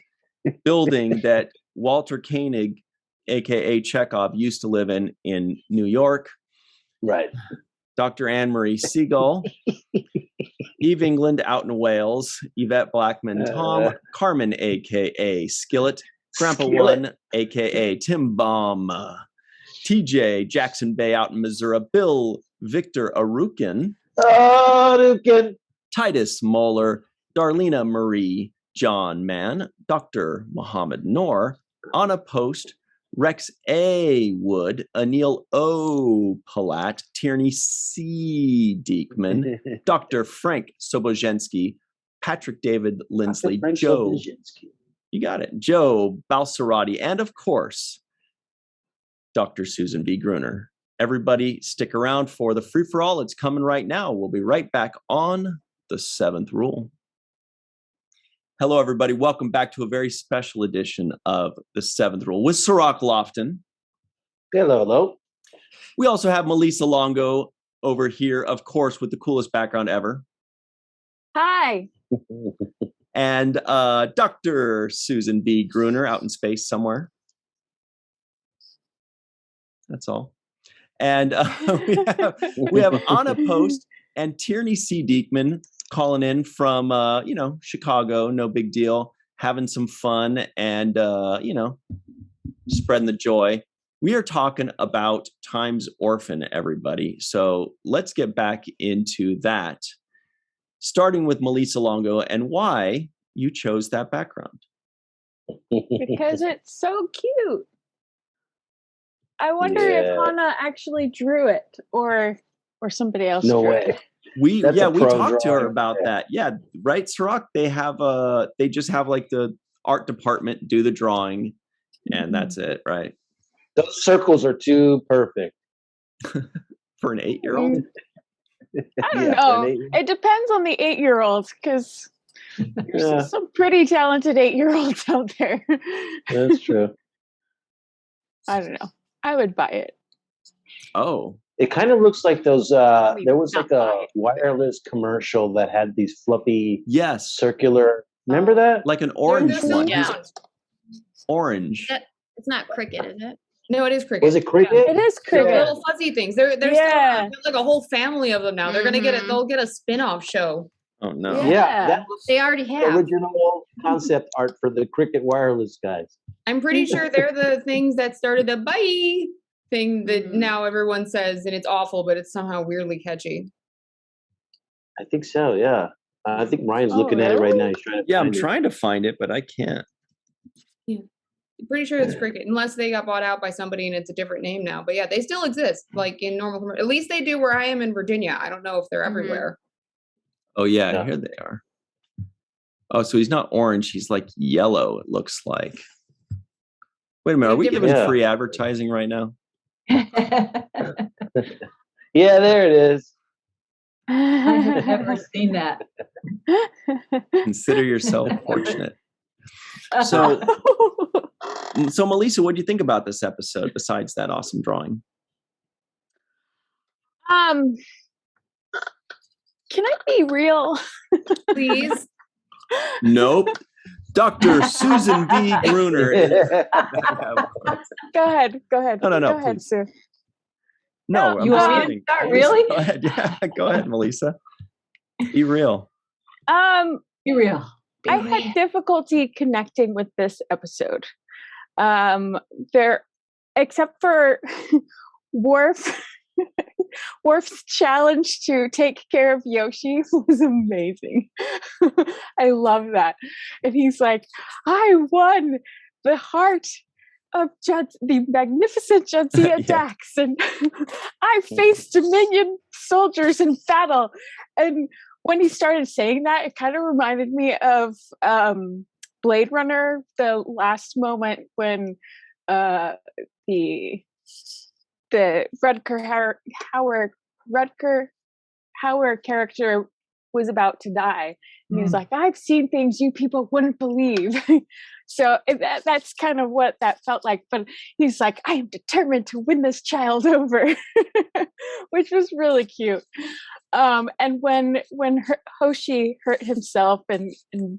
building that Walter Koenig, aka Chekhov, used to live in New York. Right. Dr. Marie Segal, Eve England out in Wales, Yvette Blackmon-Tom, Carmen, aka Skillet, Grandpa One, aka Tim Baum, TJ, Jackson-Bey out in Missouri, Bill, Victor Arucan, Titus Mohler, Darlena Marie, John Mann, Dr. Mohamed Noor, Anna Post, Rex A. Wood, Anil O. Palat, Tierney C. Dieckmann, Dr. Frank Sobozhensky, Patrick David Lindsley, Joe, you got it, Joe Balsarati, and of course, Dr. Susan B. Gruner. Everybody stick around for the free-for-all. It's coming right now. We'll be right back on the 7th Rule. Hello, everybody. Welcome back to a very special edition of the 7th Rule with Cirroc Lofton. Hello. We also have Malissa Longo over here, of course, with the coolest background ever. Hi. And Dr. Susan B. Gruner out in space somewhere. That's all. And we have Anna Post and Tierney C. Dieckmann calling in from, Chicago. No big deal. Having some fun and, spreading the joy. We are talking about Time's Orphan, everybody. So let's get back into that. Starting with Malissa Longo and why you chose that background. Because it's so cute. I wonder if Hannah actually drew it or somebody else. No drew way. It. We talked to her about that. Yeah, right, Cirroc. They just have like the art department do the drawing, and that's it, right? Those circles are too perfect for an 8-year-old. I don't know. It depends on the 8-year-olds because there's some pretty talented 8-year-olds out there. That's true. I don't know. I would buy it. Oh. It kind of looks like those, there was like a wireless commercial that had these fluffy, circular, remember that? Like an orange one. Yeah. Orange. It's not Cricket, is it? No, it is Cricket. Was it Cricket? Yeah. It is Cricket. They're little fuzzy things. There's still like a whole family of them now. They're gonna get it. They'll get a spin-off show. Oh no! Yeah, that was they already have original concept art for the Cricket wireless guys. I'm pretty sure they're the things that started a bye thing that now everyone says, and it's awful, but it's somehow weirdly catchy. I think so. Yeah, I think Ryan's looking at it right now. He's trying to. I'm trying to find it, but I can't. Yeah, I'm pretty sure it's Cricket, unless they got bought out by somebody and it's a different name now. But yeah, they still exist, like in normal. At least they do where I am in Virginia. I don't know if they're everywhere. Oh yeah, here they are. Oh, so he's not orange; he's like yellow. It looks like. Wait a minute, are we giving free advertising right now? Yeah, there it is. I have never seen that. Consider yourself fortunate. So Malissa, what do you think about this episode besides that awesome drawing? Can I be real? Please. Nope. Dr. Susan B. Gruner. Go ahead. No, Go ahead, please. Sue. No, you want me to start? Really? Go ahead. Yeah, go ahead, Malissa. Be real. Be real. I had difficulty connecting with this episode. Except for Worf Worf's challenge to take care of Yoshi was amazing. I love that. And he's like, I won the heart of the magnificent Jadzia Dax, and I faced Dominion soldiers in battle. And when he started saying that, it kind of reminded me of Blade Runner, the last moment when the Rutger Hauer character was about to die. And he was like, I've seen things you people wouldn't believe. So that's kind of what that felt like. But he's like, I am determined to win this child over, which was really cute. And when Hoshi hurt himself and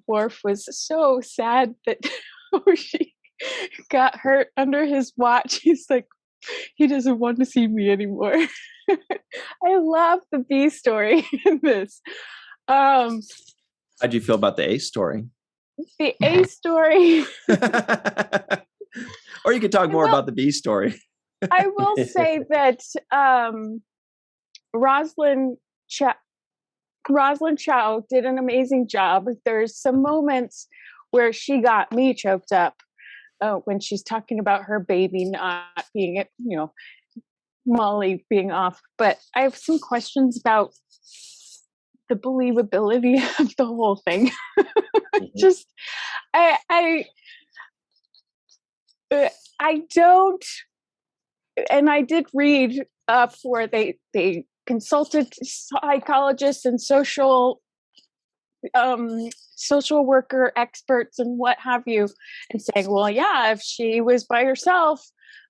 Worf was so sad that Hoshi got hurt under his watch, he's like, he doesn't want to see me anymore. I love the B story in this. How'd you feel about the A story? The A story. Or you could talk more about the B story. I will say that Rosalind Chow did an amazing job. There's some moments where she got me choked up when she's talking about her baby not being, Molly being off. But I have some questions about the believability of the whole thing. Just, I don't, and I did read up where they consulted psychologists and social worker experts and what have you, and saying, well, yeah, if she was by herself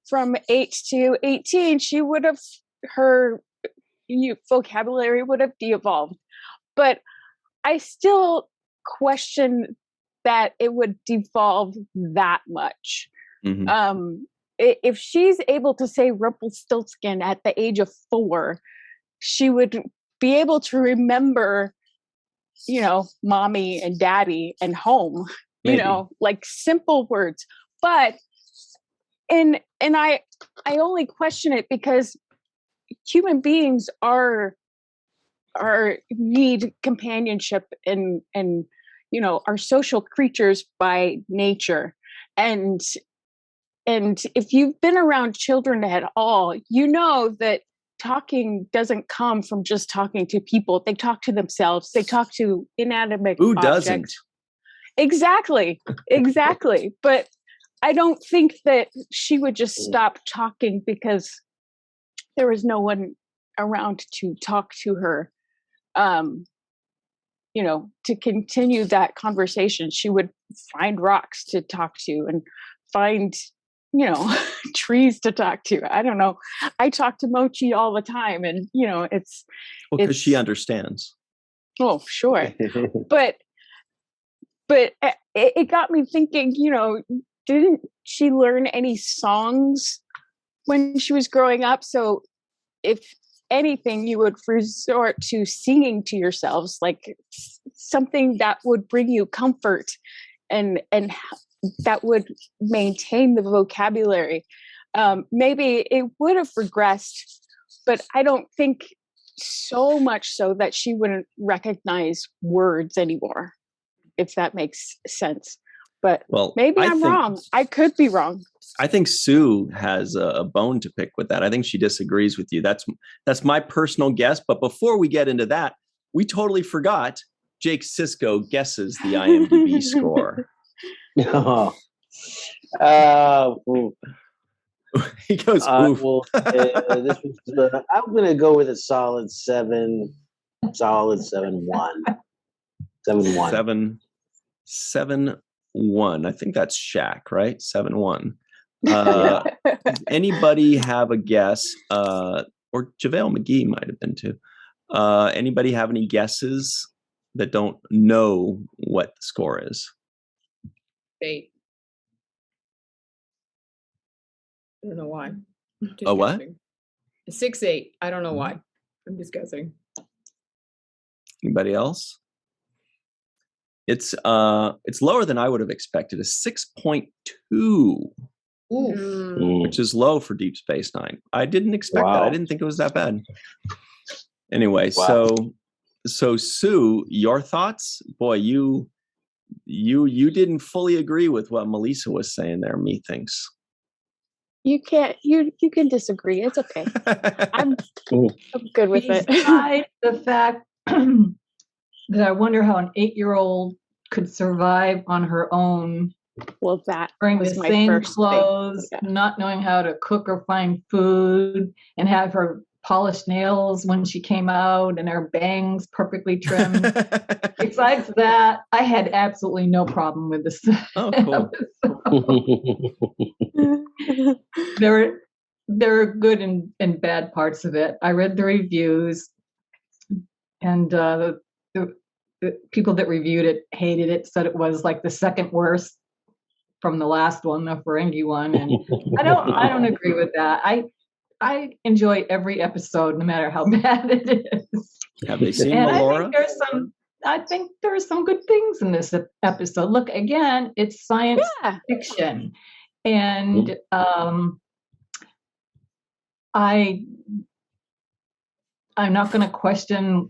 from 8 to 18, she would have, her vocabulary would have de-evolved. But I still question that it would devolve that much. If she's able to say Rumpelstiltskin at the age of 4, she would be able to remember, mommy and daddy and home, like simple words. But and I only question it because human beings are need companionship and are social creatures by nature. And if you've been around children at all, you know that talking doesn't come from just talking to people. They talk to themselves. They talk to inanimate Who objects. doesn't? Exactly. But I don't think that she would just stop talking because there was no one around to talk to her. To continue that conversation, she would find rocks to talk to and find, trees to talk to. I don't know. I talk to Mochi all the time, and it's because she understands. Oh, sure. but it got me thinking. Didn't she learn any songs when she was growing up? So if anything, you would resort to singing to yourselves, like something that would bring you comfort and that would maintain the vocabulary. Maybe it would have regressed, but I don't think so much so that she wouldn't recognize words anymore, if that makes sense. But maybe I'm wrong. I could be wrong. I think Sue has a bone to pick with that. I think she disagrees with you. That's my personal guess. But before we get into that, we totally forgot Jake Sisko guesses the IMDb score. He goes, oof. This was, I'm going to go with a solid 7. Solid 7-1. 7-1. 7-1. I think that's Shaq, right? 7-1. Anybody have a guess? Or JaVale McGee might have been too. Anybody have any guesses that don't know what the score is? 8. I don't know why. A what? 6-8. I don't know why. I'm just guessing. Anybody else? It's lower than I would have expected. A 6.2. Ooh. which is low for Deep Space Nine. I didn't expect that. I Wow. didn't think it was that bad. Anyway, Wow. so Sue, your thoughts? Boy, you didn't fully agree with what Melissa was saying there, methinks. You can't. You can disagree. It's okay. I'm good with it. Besides the fact that I wonder how an 8-year-old could survive on her own, Well, that wearing was the my same first clothes, thing. Yeah. not knowing how to cook or find food, and have her polished nails when she came out and her bangs perfectly trimmed. Besides that, I had absolutely no problem with this. Oh, cool. There are good and bad parts of it. I read the reviews, and the people that reviewed it hated it, said it was like the second worst from the last one, the Ferengi one, and I don't agree with that. I enjoy every episode, no matter how bad it is. Have they seen And Melora? I think there are some good things in this episode. Look, again, it's science fiction, and I'm not going to question,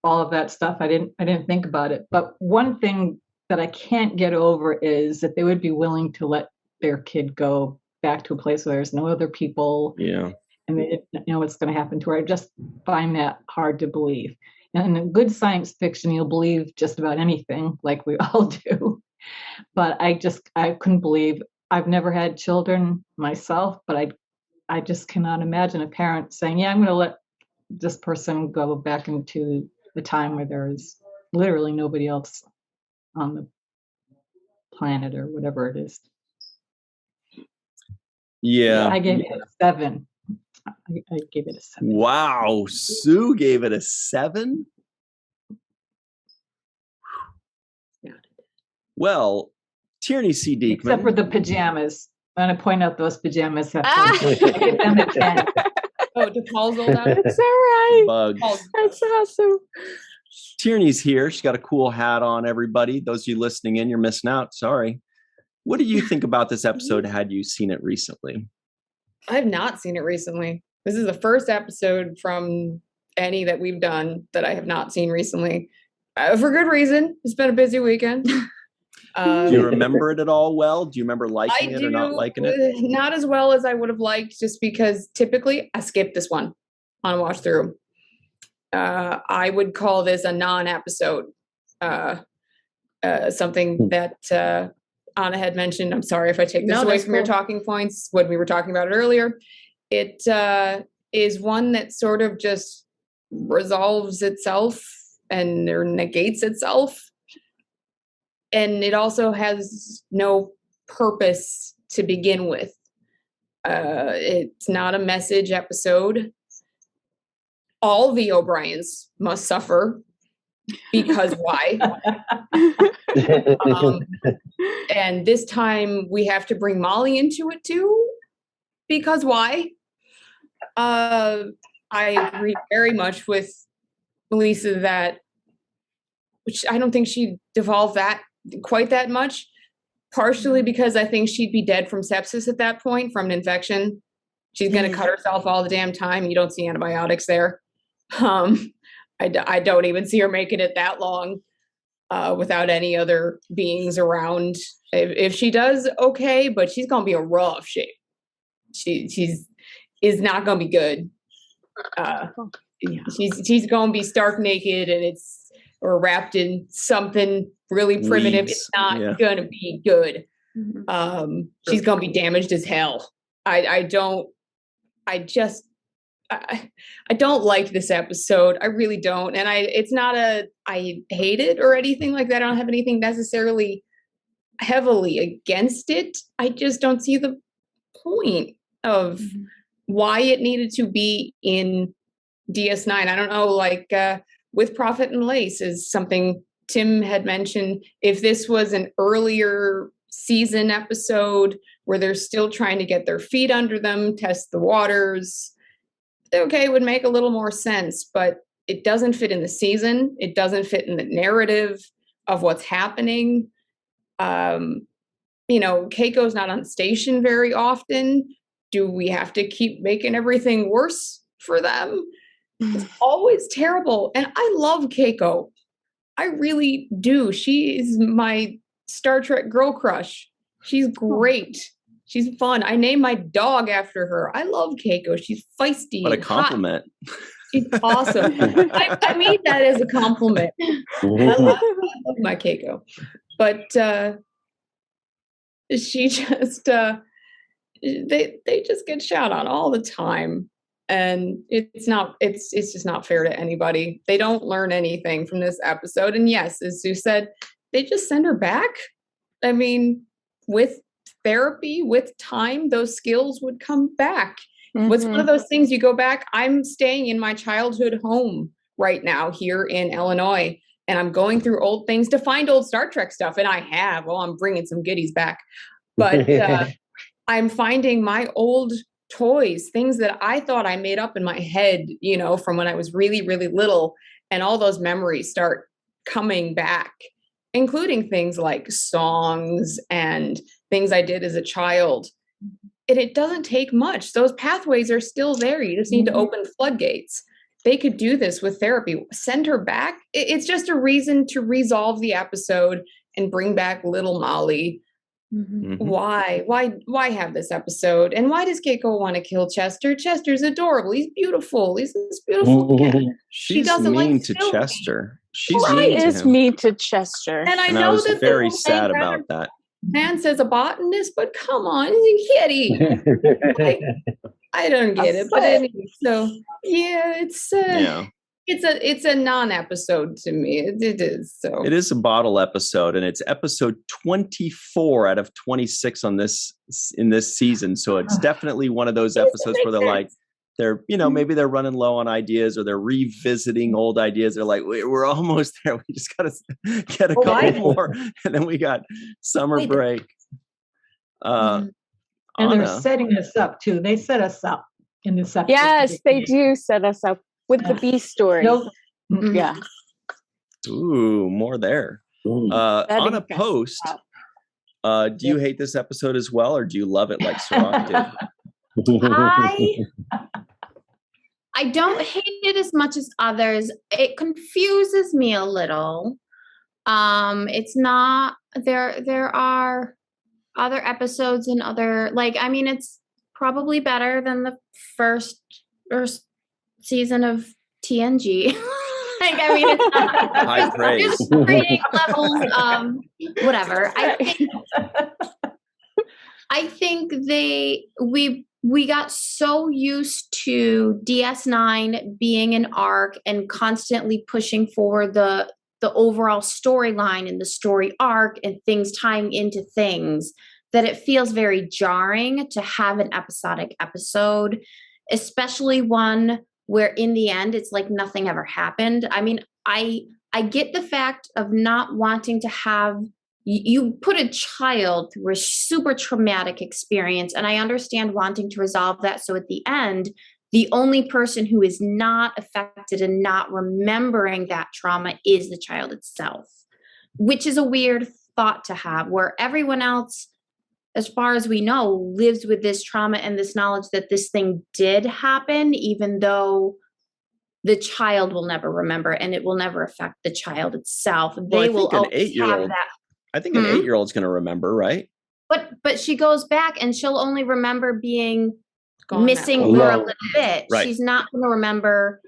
all of that stuff. I didn't think about it. But one thing that I can't get over is that they would be willing to let their kid go back to a place where there's no other people. Yeah. And they didn't know what's going to happen to her. I just find that hard to believe. And in good science fiction, you'll believe just about anything, like we all do. But I couldn't believe. I've never had children myself, but I just cannot imagine a parent saying, yeah, I'm going to let this person go back into the time where there's literally nobody else on the planet or whatever it is. Yeah. I gave it a 7. I gave it a 7. Wow. Sue gave it a 7? Well, Tierney C. Dieckmann. Except for the pajamas. I'm going to point out those pajamas. I give them a 10. Oh, DePaul's old out. That's all right. Bugs. That's awesome. Tierney's here. She's got a cool hat on, everybody. Those of you listening in, you're missing out. Sorry. What do you think about this episode? Had you seen it recently? I have not seen it recently. This is the first episode from any that we've done that I have not seen recently. For good reason. It's been a busy weekend. Do you remember it at all well? Do you remember liking it or not liking it? Not as well as I would have liked, just because typically I skip this one on a watch through. I would call this a non-episode. Something that Anna had mentioned. I'm sorry if I take this away from your talking points when we were talking about it earlier. It is one that sort of just resolves itself and or negates itself. And it also has no purpose to begin with. It's not a message episode. All the O'Briens must suffer because why? And this time we have to bring Molly into it too, because why? I agree very much with Melissa that, which I don't think she devolved that quite that much, partially because I think she'd be dead from sepsis at that point, from an infection. She's going to cut herself all the damn time. You don't see antibiotics there. I don't even see her making it that long without any other beings around. If she does, okay, but she's going to be in rough shape. She's not going to be good. She's going to be stark naked or wrapped in something really primitive. Weeds. It's not going to be good. She's going to be damaged as hell. I don't like this episode. I really don't. And it's not I hate it or anything like that. I don't have anything necessarily heavily against it. I just don't see the point of why it needed to be in DS9. I don't know, like with Prophet and Lace is something Tim had mentioned. If this was an earlier season episode where they're still trying to get their feet under them, test the waters, okay, it would make a little more sense, but it doesn't fit in the season. It doesn't fit in the narrative of what's happening. Keiko's not on station very often. Do we have to keep making everything worse for them? It's always terrible. And I love Keiko. I really do. She is my Star Trek girl crush. She's great. She's fun. I named my dog after her. I love Keiko. She's feisty. What a compliment. Hot. She's awesome. I mean that as a compliment. I love my Keiko. But she just they just get shout out all the time. And it's just not fair to anybody. They don't learn anything from this episode. And yes, as Sue said, they just send her back. I mean, with therapy, with time, those skills would come back. Mm-hmm. It's one of those things you go back. I'm staying in my childhood home right now here in Illinois, and I'm going through old things to find old Star Trek stuff. And I have, I'm bringing some goodies back, but I'm finding my old toys, things that I thought I made up in my head, from when I was really, really little, and all those memories start coming back, including things like songs and things I did as a child. And it doesn't take much. Those pathways are still there. You just need to open floodgates. They could do this with therapy. Send her back. It's just a reason to resolve the episode and bring back little Molly. Mm-hmm. Why have this episode? And why does Keiko want to kill Chester? Chester's adorable. He's beautiful. He's this beautiful cat. She doesn't mean to Chester. She's mean to Chester. And I was very sad about that. Man says a botanist, but come on, he's a kitty. I don't get it, but anyway, so yeah, it's a non-episode to me. It is so. It is a bottle episode, and it's episode 24 out of 26 in this season. So it's definitely one of those episodes where they're maybe they're running low on ideas, or they're revisiting old ideas. They're like, we're almost there. We just got to get a couple more, and then we got summer break. And they're setting us up too. They set us up in this episode. Yes, they do set us up with the B story. Nope. Yeah. Ooh, more there. On a post, do you hate this episode as well, or do you love it like Cirroc did? I don't hate it as much as others. It confuses me a little. It's not there are other episodes and other it's probably better than the first season of TNG. It's not high praise. Rating levels, whatever. I think we got so used to DS9 being an arc and constantly pushing forward the overall storyline and the story arc and things tying into things that it feels very jarring to have an episodic episode, especially one where in the end it's like nothing ever happened. I mean, I get the fact of not wanting to have you put a child through a super traumatic experience, and I understand wanting to resolve that. So at the end, the only person who is not affected and not remembering that trauma is the child itself, which is a weird thought to have, where everyone else, as far as we know, lives with this trauma and this knowledge that this thing did happen, even though the child will never remember and it will never affect the child itself. They will always have that. I think an 8-year-old's going to remember, right? But she goes back and she'll only remember being missing for a little bit. Right. She's not going to remember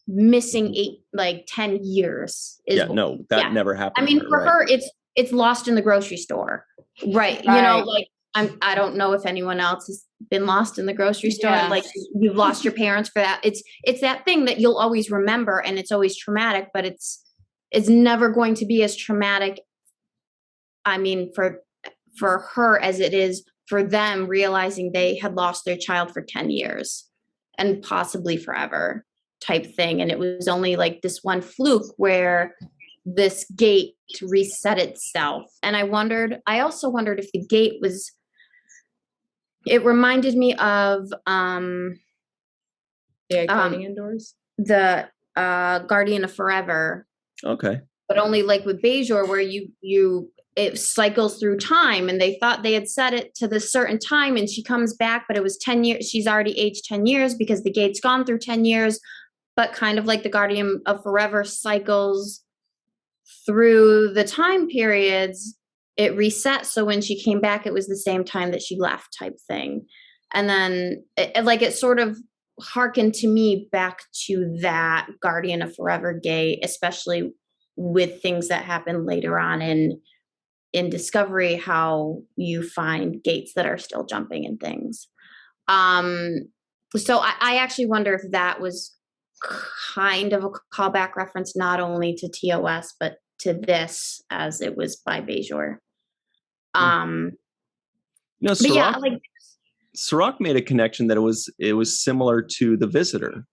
missing 10 years. That never happened. I mean, for her, it's lost in the grocery store, right? I don't know if anyone else has been lost in the grocery store. Yeah. Like you've lost your parents for that. It's that thing that you'll always remember, and it's always traumatic, but it's never going to be as traumatic. I mean, for her as it is for them realizing they had lost their child for 10 years and possibly forever type thing. And it was only like this one fluke where this gate reset itself. And I also wondered if the gate it reminded me of the Guardian Indoors, the Guardian of Forever. Okay. But only like with Bejor, where it cycles through time, and they thought they had set it to the certain time, and she comes back, but it was 10 years. She's already aged 10 years because the gate's gone through 10 years, but kind of like the Guardian of Forever cycles through the time periods, it resets. So when she came back, it was the same time that she left, type thing. And then it sort of harkened to me back to that Guardian of Forever gate, especially with things that happen later on in Discovery, how you find gates that are still jumping and things. So I actually wonder if that was kind of a callback reference, not only to TOS, but to this, as it was by Bajor. Cirroc made a connection that it was similar to The Visitor,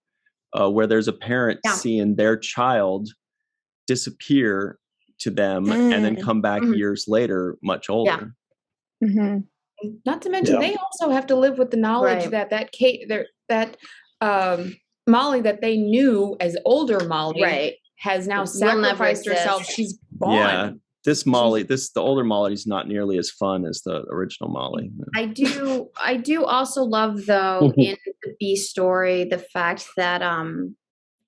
where there's a parent seeing their child disappear to them and then come back years later, much older. Yeah. Mm-hmm. Not to mention, they also have to live with the knowledge that Molly that they knew as older Molly has now sacrificed herself. She's gone. Yeah. The older Molly's not nearly as fun as the original Molly. I do also love, though, in the B story, the fact that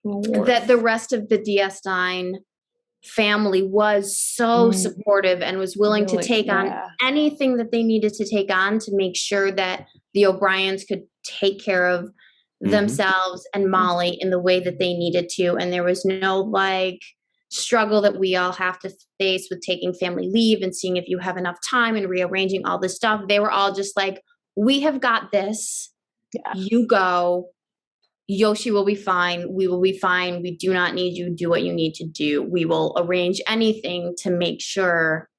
that the rest of the DS9 family was so supportive and was willing to take on anything that they needed to take on to make sure that the O'Briens could take care of themselves and Molly in the way that they needed to. And there was no struggle that we all have to face with taking family leave and seeing if you have enough time and rearranging all this stuff. They were all just like, we have got this. Yeah. You go. Yoshi will be fine. We will be fine. We do not need you. Do what you need to do. We will arrange anything to make sure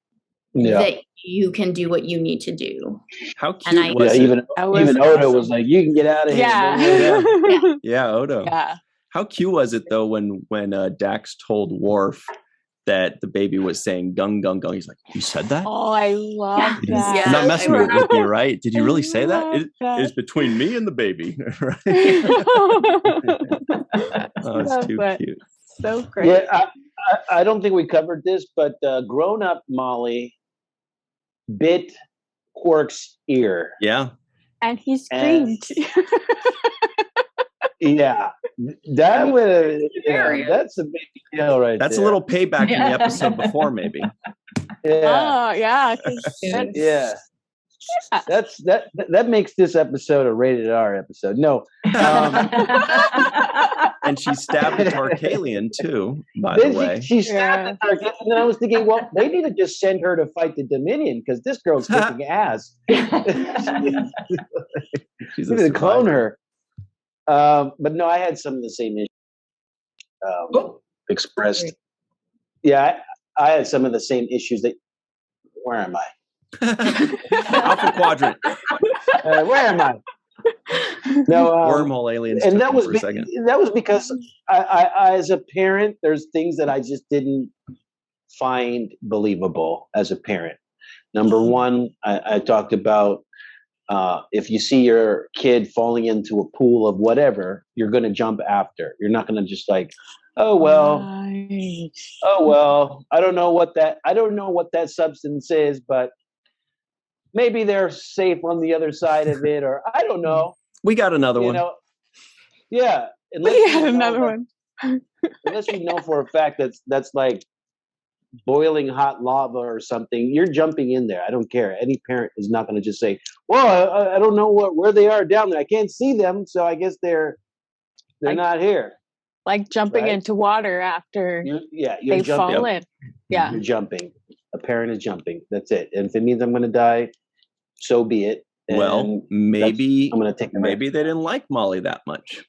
that you can do what you need to do. How cute was it? Even Odo was like, you can get out of here. Yeah, Odo. Yeah. How cute was it, though, when Dax told Worf that the baby was saying gung, gung, gung? He's like, you said that? Oh, I love that. You're not messing with me, right? Did you really say that? It is between me and the baby, right? Oh, it's too cute. So great. Yeah, I don't think we covered this, but grown-up Molly bit Quark's ear. Yeah. And he screamed. Yeah, that would that's a big deal, right? That's there. A little payback in the episode before, maybe. Yeah. Oh, yeah. Yeah. That makes this episode a rated R episode. No. And she stabbed the Tarkalian too, by the way. She stabbed the Tarkalian, and I was thinking, well, they need to just send her to fight the Dominion because this girl's kicking ass. She's going to clone her. But no, I had some of the same issues expressed. Yeah, I had some of the same issues that. Where am I? Alpha Quadrant. Where am I? No, wormhole aliens. And that was that was because I, as a parent, there's things that I just didn't find believable as a parent. Number one, I talked about. If you see your kid falling into a pool of whatever, you're going to jump after. You're not going to just like, oh well, I don't know what that substance is, but maybe they're safe on the other side of it, or I don't know. We got another one. Yeah, we got another one. Unless you know for a fact that's like boiling hot lava or something, you're jumping in there. I don't care. Any parent is not going to just say, well, I don't know where they are down there. I can't see them, so I guess they're not here. Like jumping into water after you're fall in. Yeah. You're jumping. A parent is jumping. That's it. And if it means I'm going to die, so be it. And well, maybe I'm going to take them. Maybe they didn't like Molly that much.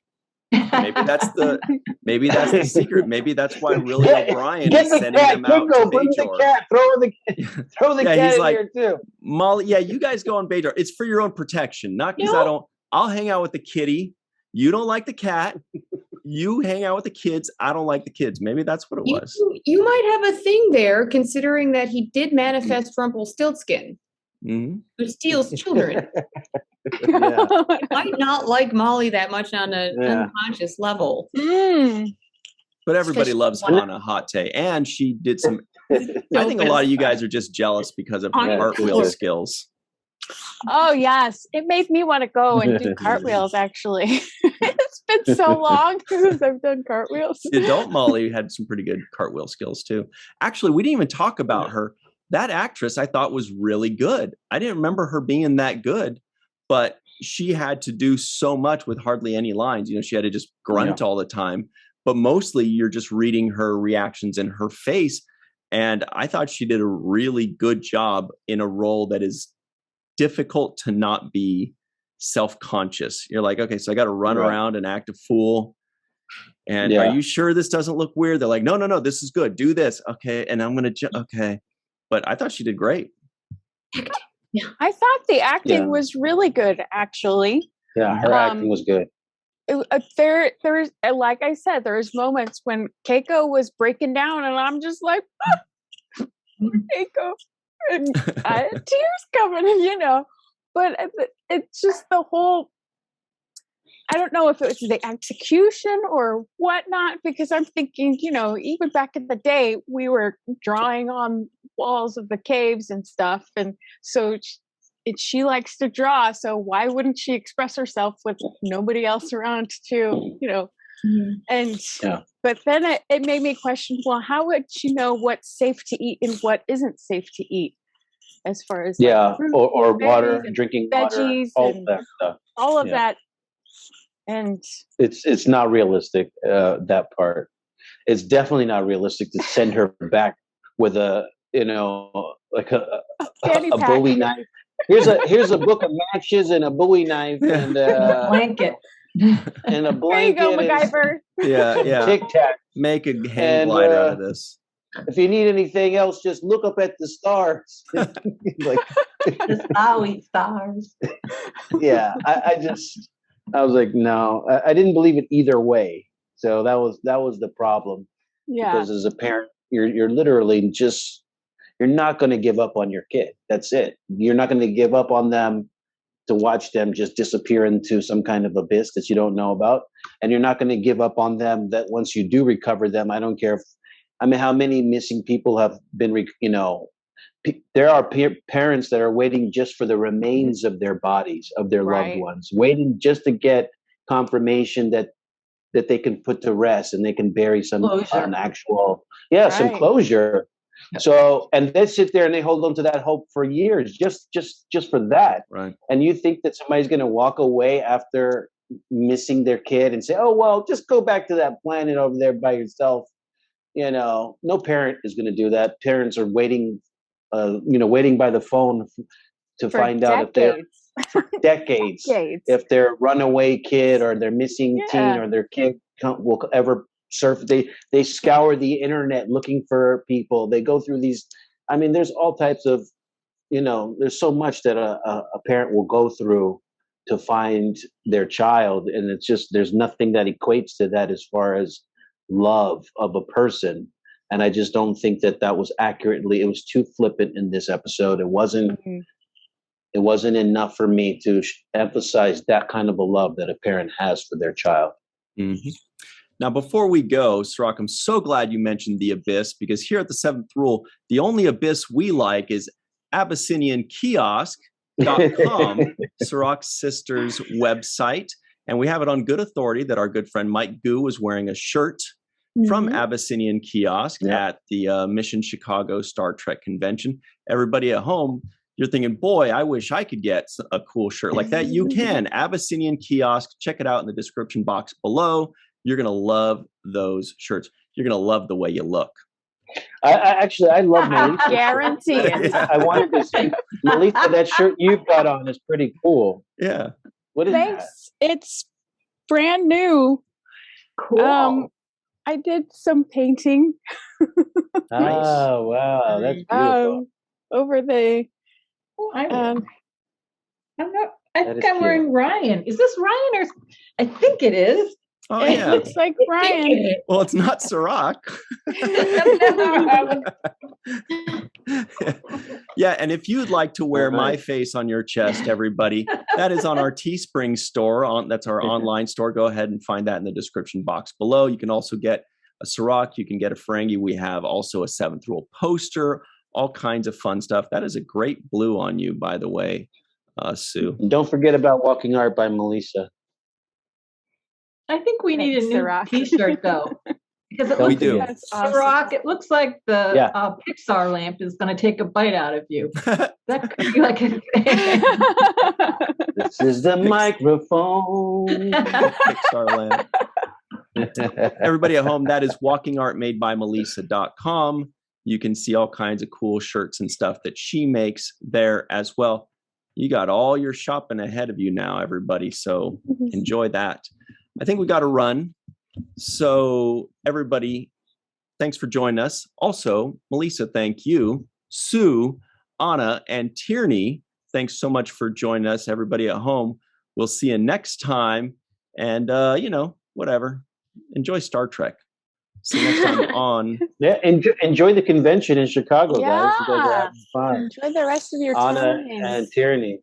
Maybe that's the secret. Maybe that's why Willie O'Brien is sending them out to Bajor. The cat. Throw the cat he's in like, here too. Molly, you guys go on Bajor. It's for your own protection, not because I'll hang out with the kitty. You don't like the cat. You hang out with the kids. I don't like the kids. Maybe that's what it was. You might have a thing there, considering that he did manifest Rumpelstiltskin, who steals children. Might not like Molly that much on an unconscious level. But everybody loves Hana Hate, and she did some I think a lot of you guys are just jealous because of her cartwheel skills. Oh yes, it made me want to go and do cartwheels. Actually, it's been so long since I've done cartwheels. The adult Molly had some pretty good cartwheel skills too. Actually, we didn't even talk about her. That actress I thought was really good. I didn't remember her being that good, but she had to do so much with hardly any lines. You know, she had to just grunt all the time. But mostly, you're just reading her reactions in her face. And I thought she did a really good job in a role that is difficult to not be self-conscious. You're like, okay, so I got to run around and act a fool. And are you sure this doesn't look weird? They're like, no, this is good. Do this. Okay. And I'm going to, okay. But I thought she did great. I thought the acting was really good, actually. Yeah, her acting was good. There's, like I said, there's moments when Keiko was breaking down and I'm just like, Keiko. And tears coming, you know, but it's just the whole, I don't know if it was the execution or whatnot, because I'm thinking, you know, even back in the day, we were drawing on walls of the caves and stuff. And so she likes to draw. So why wouldn't she express herself with nobody else around to, you know, and but then it made me question, well, how would she know what's safe to eat and what isn't safe to eat, as far as like fruit, or water, drinking veggies, water, and that stuff. all of that. And it's not realistic, that part. It's definitely not realistic to send her back with a, you know, like a Bowie knife. Here's a book of matches and a Bowie knife and a blanket. And a blanket. There you go, MacGyver. Yeah. Tic Tac. Make a hang glider out of this. If you need anything else, just look up at the stars. Like the Bowie stars. Yeah, I was like, no, I didn't believe it either way. So that was the problem. Yeah. Because as a parent, you're literally just, you're not going to give up on your kid. That's it. You're not going to give up on them to watch them just disappear into some kind of abyss that you don't know about. And you're not going to give up on them that once you do recover them, I don't care how many missing people have been, there are parents that are waiting just for the remains of their bodies, of their loved ones, waiting just to get confirmation that they can put to rest and they can bury some some closure. So, and they sit there and they hold on to that hope for years, just for that. Right. And you think that somebody's going to walk away after missing their kid and say, "Oh, well, just go back to that planet over there by yourself." You know, no parent is going to do that. Parents are waiting, waiting by the phone to find out if they're for decades, if their runaway kid or their missing teen or their kid will ever surf. They scour the internet looking for people. They go through these. I mean, there's all types of, there's so much that a parent will go through to find their child, and it's just, there's nothing that equates to that as far as love of a person. And I just don't think that was accurately, it was too flippant in this episode. It wasn't enough for me to emphasize that kind of a love that a parent has for their child. Mm-hmm. Now, before we go, Cirroc, I'm so glad you mentioned the Abyss, because here at the Seventh Rule, the only Abyss we like is AbyssinianKiosk.com, Cirroc's sister's website. And we have it on good authority that our good friend Mike Gu was wearing a shirt from Abyssinian Kiosk at the Mission Chicago Star Trek convention. Everybody at home, you're thinking, boy, I wish I could get a cool shirt like that. You can. Abyssinian Kiosk. Check it out in the description box below. You're going to love those shirts. You're going to love the way you look. I love Malissa. Guarantee it. I wanted to say, Malissa, that shirt you've got on is pretty cool. Yeah. What is that? It's brand new. Cool. I did some painting. Nice. Oh, wow. That's beautiful. Over the... I'm not. I think I'm wearing Ryan. Is this Ryan or? I think it is. Oh, it yeah. looks like Ryan. Well, it's not Cirroc. Yeah, and if you'd like to wear my face on your chest, everybody, that is on our Teespring store. That's our online store. Go ahead and find that in the description box below. You can also get a Cirroc, you can get a Ferengi. We have also a 7th Rule poster, all kinds of fun stuff. That is a great blue on you, by the way, Sue. And don't forget about Walking Art by Melissa. I think we need a new Cirroc. T-shirt though, because it We looks do. like That's awesome. Cirroc. It looks like the Yeah. Pixar lamp is going to take a bite out of you. That could be like a thing. This is the microphone. Pixar lamp. Everybody at home, that is walkingartmadebymelissa.com. You can see all kinds of cool shirts and stuff that she makes there as well. You got all your shopping ahead of you now, everybody. So enjoy that. I think we got to run. So everybody, thanks for joining us. Also, Melissa, thank you. Sue, Anna, and Tierney, thanks so much for joining us. Everybody at home, we'll see you next time. And, whatever. Enjoy Star Trek. See you next time on. Yeah, enjoy the convention in Chicago, guys. You guys are having fun. Enjoy the rest of your Anna time. and Tierney.